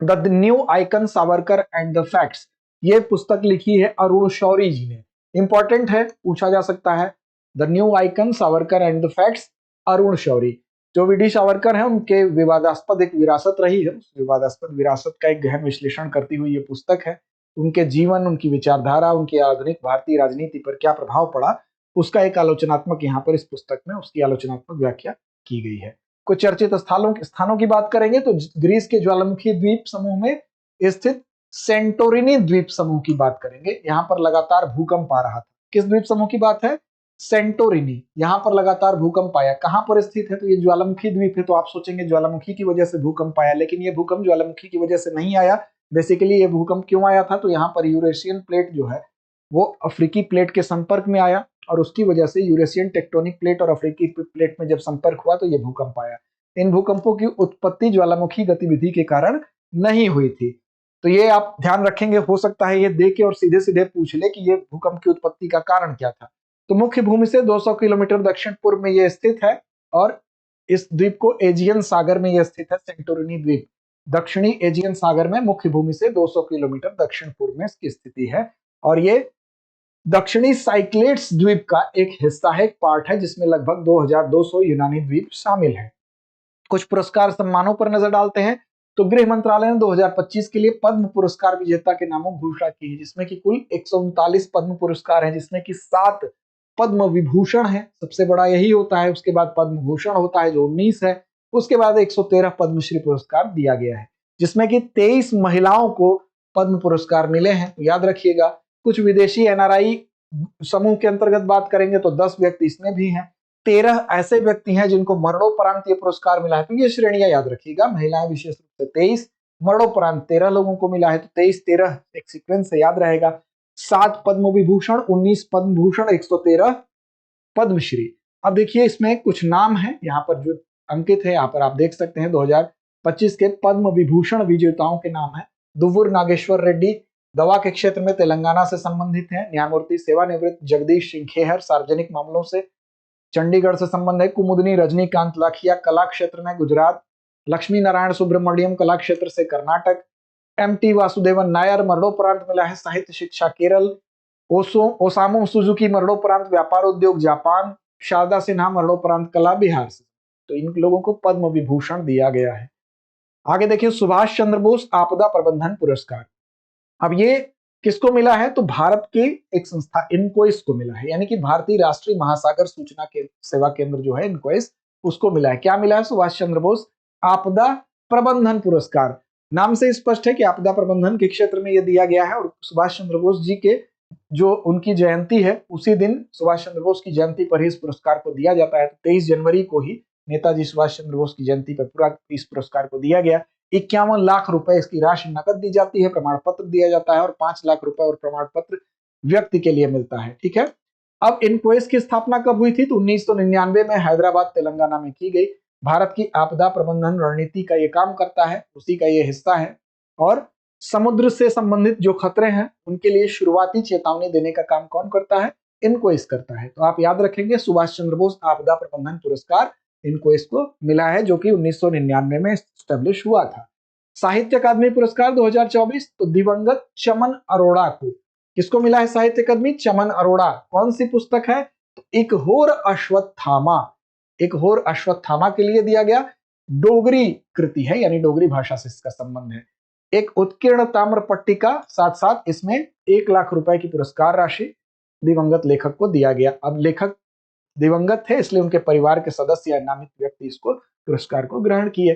A: The new icon Savarkar and the facts, ये पुस्तक लिखी है अरुण शौरी जी ने। इंपॉर्टेंट है, पूछा जा सकता है। The new icon Savarkar and the facts, Arun Shourie. जो वी डी सावरकर है उनके विवादास्पद एक विरासत रही है, उस विवादास्पद विरासत का एक गहन विश्लेषण करती हुई ये पुस्तक है। उनके जीवन, उनकी विचारधारा, उनकी आधुनिक भारतीय राजनीति पर क्या प्रभाव पड़ा, उसका एक आलोचनात्मक यहाँ पर इस पुस्तक में उसकी आलोचनात्मक व्याख्या की गई है। कुछ चर्चित स्थानों की बात करेंगे तो ग्रीस के ज्वालामुखी द्वीप समूह में स्थित सेंटोरिनी द्वीप समूह की बात करेंगे। यहाँ पर लगातार भूकंप आ रहा था। किस द्वीप समूह की बात है? सेंटोरिनी। यहाँ पर लगातार भूकंप आया। कहाँ पर स्थित है? तो ये ज्वालामुखी द्वीप है। तो आप सोचेंगे ज्वालामुखी की वजह से भूकंप आया, लेकिन ये भूकंप ज्वालामुखी की वजह से नहीं आया। बेसिकली ये भूकंप क्यों आया था? तो यहाँ पर यूरेशियन प्लेट जो है वो अफ्रीकी प्लेट के संपर्क में आया और उसकी वजह से यूरेशियन टेक्टोनिक प्लेट और अफ्रीकी प्लेट में जब संपर्क हुआ तो ये भूकंप आया। इन भूकंपों की उत्पत्ति ज्वालामुखी गतिविधि के कारण नहीं हुई थी। तो ये आप ध्यान रखेंगे। हो सकता है ये देख के और सीधे सीधे पूछ ले कि ये भूकंप की उत्पत्ति का कारण क्या था। तो मुख्य भूमि से 200 किलोमीटर दक्षिण पूर्व में ये स्थित है और इस द्वीप को एजियन सागर में ये स्थित है। सेंटोरिनी द्वीप दक्षिणी एजियन सागर में मुख्य भूमि से 200 किलोमीटर दक्षिण पूर्व में इसकी स्थिति है और ये दक्षिणी साइक्लेड्स द्वीप का एक हिस्सा है, एक पार्ट है, जिसमें लगभग 2200 यूनानी द्वीप शामिल हैं। कुछ पुरस्कार सम्मानों पर नजर डालते हैं तो गृह मंत्रालय ने 2025 के लिए पद्म पुरस्कार विजेता के नामों घोषणा की है, जिसमें कि कुल 139 पद्म पुरस्कार हैं, जिसमें कि 7 पद्म विभूषण है, सबसे बड़ा यही होता है। उसके बाद पद्म भूषण होता है जो 19 है। उसके बाद 113 पद्मश्री पुरस्कार दिया गया है, जिसमें कि 23 महिलाओं को पद्म पुरस्कार मिले हैं। तो याद रखिएगा। कुछ विदेशी NRI समूह के अंतर्गत बात करेंगे तो 10 व्यक्ति इसमें भी हैं। 13 ऐसे व्यक्ति हैं जिनको मरणोपरांत ये पुरस्कार मिला है। तो ये श्रेणियां याद रखिएगा। महिलाएं विशेष रूप से 23, मरणोपरांत 13 लोगों को मिला है। तो 23-13 एक सीक्वेंस से याद रहेगा। 7 पद्म विभूषण, 19 पद्म भूषण, 113 पद्मश्री। अब देखिए इसमें कुछ नाम है यहाँ पर जो अंकित है, यहाँ पर आप देख सकते हैं 2025 के पद्म विभूषण विजेताओं के नाम है। दुव्वूर नागेश्वर रेड्डी दवा के क्षेत्र में तेलंगाना से संबंधित हैं। न्यायमूर्ति सेवानिवृत्त जगदीश सिंह खेहर सार्वजनिक मामलों से चंडीगढ़ से संबंध है। कुमुदनी रजनीकांत लाखिया कला क्षेत्र में गुजरात। लक्ष्मी नारायण सुब्रमण्यम कला क्षेत्र से कर्नाटक। MT वासुदेवन नायर मरणोपरांत मिला है साहित्य शिक्षा केरल। ओसामू सुजुकी मरणोपरांत व्यापार उद्योग जापान। शारदा सिन्हा मरणोपरांत कला बिहार से। तो इन लोगों को पद्म विभूषण दिया गया है। आगे देखिए, सुभाष चंद्र बोस आपदा प्रबंधन पुरस्कार। अब ये किसको मिला है? तो भारत की एक संस्था इनकोइस को मिला है, यानी कि भारतीय राष्ट्रीय महासागर सूचना के सेवा केंद्र जो है इनकोइस, उसको मिला है। क्या मिला है? सुभाष चंद्र बोस आपदा प्रबंधन पुरस्कार। नाम से स्पष्ट है कि आपदा प्रबंधन के क्षेत्र में यह दिया गया है, और सुभाष चंद्र बोस जी के जो उनकी जयंती है उसी दिन, सुभाष चंद्र बोस की जयंती पर ही इस पुरस्कार को दिया जाता है। तो 23 जनवरी को ही नेताजी सुभाष चंद्र बोस की जयंती पर पूरा इस पुरस्कार को दिया गया। 51 लाख रुपए इसकी राशि नकद दी जाती है, प्रमाण पत्र दिया जाता है, और 5 लाख रुपए और प्रमाण पत्र व्यक्ति के लिए मिलता है। ठीक है। अब इनकोइस की स्थापना कब हुई थी? तो 1999 में हैदराबाद तेलंगाना में की गई। भारत की आपदा प्रबंधन रणनीति का ये काम करता है, उसी का ये हिस्सा है, और समुद्र से संबंधित जो खतरे हैं उनके लिए शुरुआती चेतावनी देने का काम कौन करता है? इनकोइस करता है। तो आप याद रखेंगे, सुभाष चंद्र बोस आपदा प्रबंधन पुरस्कार इनकोइस को मिला है, जो कि 1999 में स्टैब्लिश हुआ था। साहित्य अकादमी पुरस्कार 2024, तो दिवंगत चमन अरोड़ा को, किसको मिला है साहित्य अकादमी? चमन अरोड़ा। कौन सी पुस्तक है? तो एक होर अश्वत्थामा। एक होर अश्वत्थामा के लिए दिया गया, डोगरी कृति है, यानी डोगरी भाषा से इसका संबंध है। एक उत्कीर्ण ताम्र पट्टिका, साथ साथ इसमें 1 लाख रुपए की पुरस्कार राशि दिवंगत लेखक को दिया गया। अब लेखक दिवंगत थे, इसलिए उनके परिवार के सदस्य या नामित व्यक्ति इसको पुरस्कार को ग्रहण किए।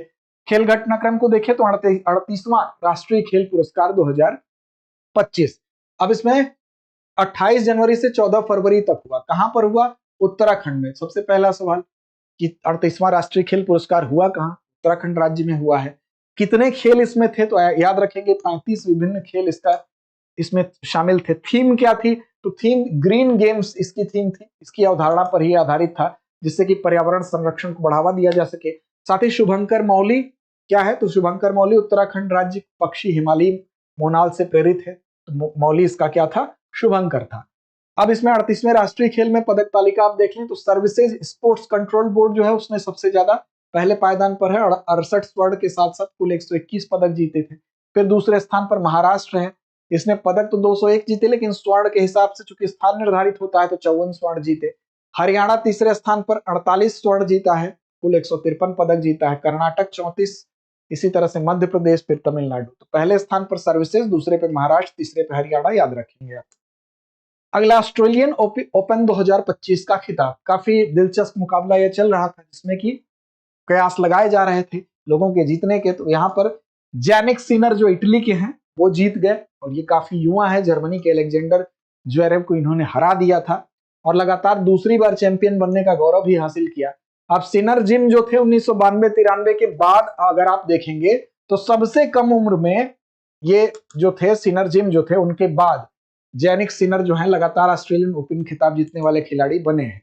A: खेल घटनाक्रम को देखें तो 38वां राष्ट्रीय खेल पुरस्कार 2025। अब इसमें 28 जनवरी से 14 फरवरी तक हुआ। कहां पर हुआ? उत्तराखंड में। सबसे पहला सवाल कि 38वां राष्ट्रीय खेल पुरस्कार हुआ कहां? उत्तराखंड राज्य में हुआ है। कितने खेल इसमें थे? तो याद रखेंगे 35 विभिन्न खेल इसमें शामिल थे। थीम क्या थी? तो थीम ग्रीन गेम्स इसकी थीम थी, इसकी अवधारणा पर ही आधारित था, जिससे कि पर्यावरण संरक्षण को बढ़ावा दिया जा सके। साथ ही शुभंकर मौली क्या है? तो शुभंकर मौली उत्तराखंड राज्य पक्षी हिमालयी मोनाल से प्रेरित है, तो मौली इसका क्या था? शुभंकर था। अब इसमें 38वें राष्ट्रीय खेल में पदक तालिका आप देख लें तो सर्विसेज स्पोर्ट्स कंट्रोल बोर्ड जो है उसने सबसे ज्यादा पहले पायदान पर है, 68 स्वर्ण के साथ साथ कुल 121 पदक जीते थे। फिर दूसरे स्थान पर महाराष्ट्र है, इसने पदक तो 201 जीते, लेकिन स्वर्ण के हिसाब से चूंकि स्थान निर्धारित होता है तो 54 स्वर्ण जीते। हरियाणा तीसरे स्थान पर 48 स्वर्ण जीता है, कुल 153 पदक जीता है। कर्नाटक 34, इसी तरह से मध्य प्रदेश, फिर तमिलनाडु। तो पहले स्थान पर सर्विसेज, दूसरे पे महाराष्ट्र, तीसरे पे हरियाणा, याद रखेंगे आप। अगला ऑस्ट्रेलियन ओपन 2025 का खिताब। काफी दिलचस्प मुकाबला यह चल रहा था, जिसमें कि कयास लगाए जा रहे थे लोगों के जीतने के। तो यहाँ पर जैनिक सिनर जो इटली के हैं वो जीत गए, और ये काफी युवा है। जर्मनी के अलेक्जेंडर ज्वेरेव को इन्होंने हरा दिया था, और लगातार दूसरी बार चैंपियन बनने का गौरव भी हासिल किया। अब सिनर जिम जो थे 1992-93 के बाद अगर आप देखेंगे तो सबसे कम उम्र में ये जो थे सिनर जिम जो थे, उनके बाद जैनिक सिनर जो है लगातार ऑस्ट्रेलियन ओपन खिताब जीतने वाले खिलाड़ी बने हैं।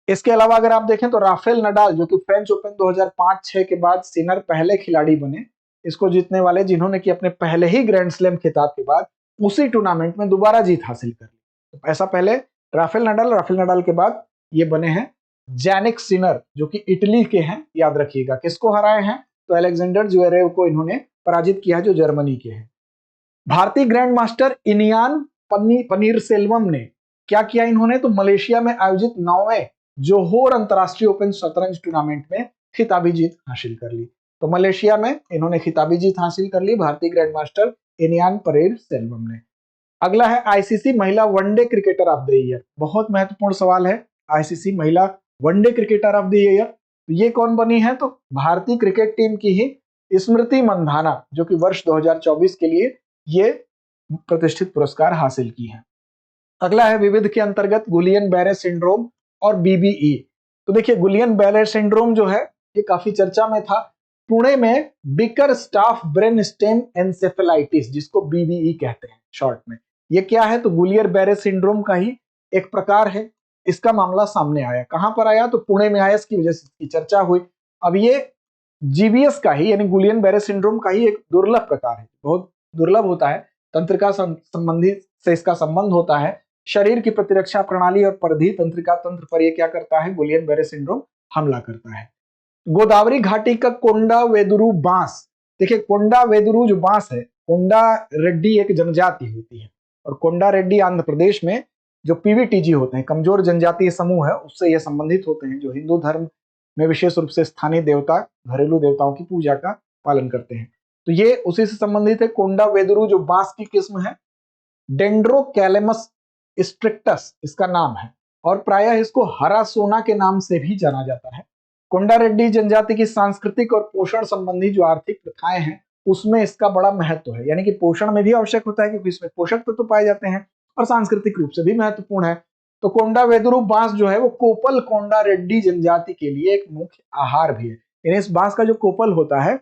A: इसके अलावा अगर आप देखें तो राफेल नडाल जो कि फ्रेंच ओपन 2005-6 के बाद सिनर पहले खिलाड़ी बने इसको जीतने वाले, जिन्होंने कि अपने पहले ही ग्रैंड स्लैम खिताब के बाद उसी टूर्नामेंट में दोबारा जीत हासिल कर ली। तो ऐसा पहले राफेल नडाल के बाद ये बने हैं जैनिक सिनर जो कि इटली के हैं। याद रखिएगा किसको हराए हैं? तो अलेक्जेंडर ज्वेरेव को इन्होंने पराजित किया जो जर्मनी के हैं। भारतीय ग्रैंड मास्टर इनियान पनीरसेल्वम ने क्या किया? इन्होंने तो मलेशिया में आयोजित 9वें जोहोर अंतरराष्ट्रीय ओपन शतरंज टूर्नामेंट में खिताबी जीत हासिल कर ली। तो मलेशिया में इन्होंने खिताबी जीत हासिल कर ली भारतीय ग्रैंड मास्टर इनियान पनीरसेल्वम ने। अगला है आईसीसी महिला one day cricketer of the year. बहुत महत्वपूर्ण सवाल है, आईसीसी महिला one day cricketer of the year ये कौन बनी है? तो भारतीय क्रिकेट टीम की ही स्मृति मंधाना, जो कि वर्ष 2024 के लिए ये प्रतिष्ठित पुरस्कार हासिल की है। अगला है विविध के अंतर्गत गुलियन बैरे सिंड्रोम और बीबीई। तो देखिए गुलियन बैरे सिंड्रोम जो है ये काफी चर्चा में था। पुणे में beaker staff brain stem encephalitis, जिसको बीबीई कहते हैं शॉर्ट में, ये क्या है? तो गुलियर बैरे सिंड्रोम का ही एक प्रकार है। इसका मामला सामने आया, कहां पर आया? तो पुणे में आया, इसकी वजह से इसकी चर्चा हुई। अब ये जीबीएस का ही यानी गुलियन बैरे सिंड्रोम का ही एक दुर्लभ प्रकार है, बहुत दुर्लभ होता है। तंत्रिका संबंधी से इसका संबंध होता है। शरीर की प्रतिरक्षा प्रणाली और परिधीय तंत्रिका तंत्र पर यह क्या करता है? गुलियन बैरे सिंड्रोम हमला करता है। गोदावरी घाटी का कोंडा वेदुरु बांस। देखिए कोंडा वेदुरु जो बांस है, कोंडा रेड्डी एक जनजाति होती है, और कोंडा रेड्डी आंध्र प्रदेश में जो पीवीटीजी होते हैं, कमजोर जनजातीय समूह है, उससे ये संबंधित होते हैं, जो हिंदू धर्म में विशेष रूप से स्थानीय देवता, घरेलू देवताओं की पूजा का पालन करते हैं। तो ये उसी से संबंधित है। कोंडा वेदुरु जो बांस की किस्म है, डेंड्रोकैलेमस स्ट्रिक्टस इसका नाम है, और प्रायः इसको हरा सोना के नाम से भी जाना जाता है। कोंडा रेड्डी जनजाति की सांस्कृतिक और पोषण संबंधी जो आर्थिक प्रथाएं हैं उसमें इसका बड़ा महत्व है, यानी कि पोषण में भी आवश्यक होता है क्योंकि इसमें पोषक तत्व पाए जाते हैं, और सांस्कृतिक रूप से भी महत्वपूर्ण है। तो कोंडा वेदुरु बांस जो है वो कोपल कोंडा रेड्डी जनजाति के लिए एक मुख्य आहार भी है। यानी इस बांस का जो कोपल होता है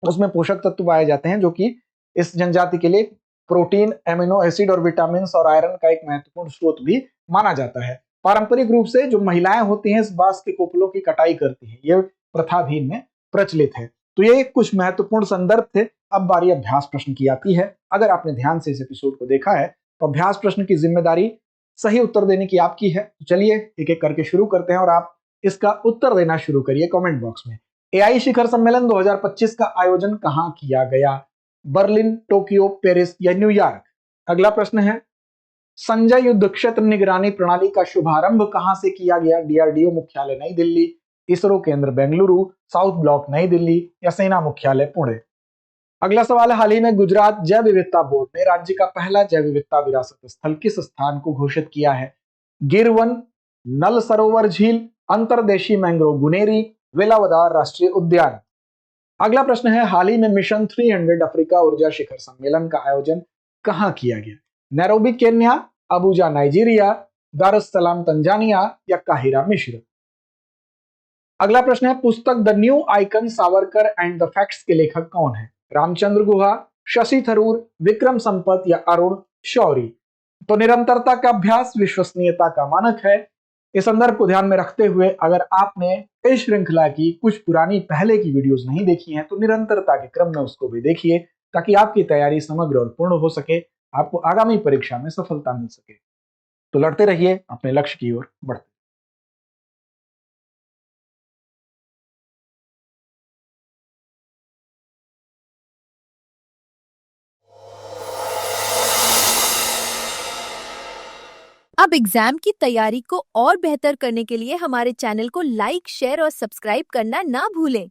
A: उसमें पोषक तत्व पाए जाते हैं जो कि इस जनजाति के लिए प्रोटीन, एमिनो एसिड और विटामिन और आयरन का एक महत्वपूर्ण स्रोत भी माना जाता है। पारंपरिक रूप से जो महिलाएं होती हैं इस बांस के कोपलों की कटाई करती हैं, ये प्रथा भी इनमें प्रचलित है। तो ये कुछ महत्वपूर्ण संदर्भ थे। अब बारी अभ्यास प्रश्न की आती है। अगर आपने ध्यान से इस एपिसोड को देखा है तो अभ्यास प्रश्न की जिम्मेदारी सही उत्तर देने की आपकी है। तो चलिए एक एक करके शुरू करते हैं और आप इसका उत्तर देना शुरू करिए कमेंट बॉक्स में। एआई शिखर सम्मेलन 2025 का आयोजन कहां किया गया? बर्लिन, टोक्यो, पेरिस या न्यूयॉर्क? अगला प्रश्न है, संजय युद्ध क्षेत्र निगरानी प्रणाली का शुभारंभ कहां से किया गया? डीआरडीओ मुख्यालय नई दिल्ली, इसरो केंद्र बेंगलुरु, साउथ ब्लॉक नई दिल्ली या सेना मुख्यालय पुणे? अगला सवाल है, हाल ही में गुजरात जैव विविधता बोर्ड ने राज्य का पहला जैव विविधता विरासत स्थल किस स्थान को घोषित किया है? गिर वन, नल सरोवर झील, अंतरदेशी मैंग्रोव गुनेरी, वेलावदार राष्ट्रीय उद्यान? अगला प्रश्न है, हाल ही में मिशन 300 अफ्रीका ऊर्जा शिखर सम्मेलन का आयोजन कहां किया गया? नैरोबी केन्या, अबुजा नाइजीरिया, दार एस सलाम तंजानिया या काहिरा मिस्र? अगला प्रश्न है, पुस्तक the new icon Savarkar and the facts के लेखक कौन है? रामचंद्र गुहा, शशि थरूर, विक्रम संपत या अरुण शौरी? तो निरंतरता का अभ्यास विश्वसनीयता का मानक है। इस संदर्भ को ध्यान में रखते हुए अगर आपने इस श्रृंखला की कुछ पुरानी पहले की वीडियोस नहीं देखी हैं तो निरंतरता के क्रम में उसको भी देखिए ताकि आपकी तैयारी समग्र और पूर्ण हो सके, आपको आगामी परीक्षा में सफलता मिल सके। तो लड़ते रहिए, अपने लक्ष्य की ओर बढ़ते।
B: अब एग्जाम की तैयारी को और बेहतर करने के लिए हमारे चैनल को लाइक, शेयर और सब्सक्राइब करना ना भूलें।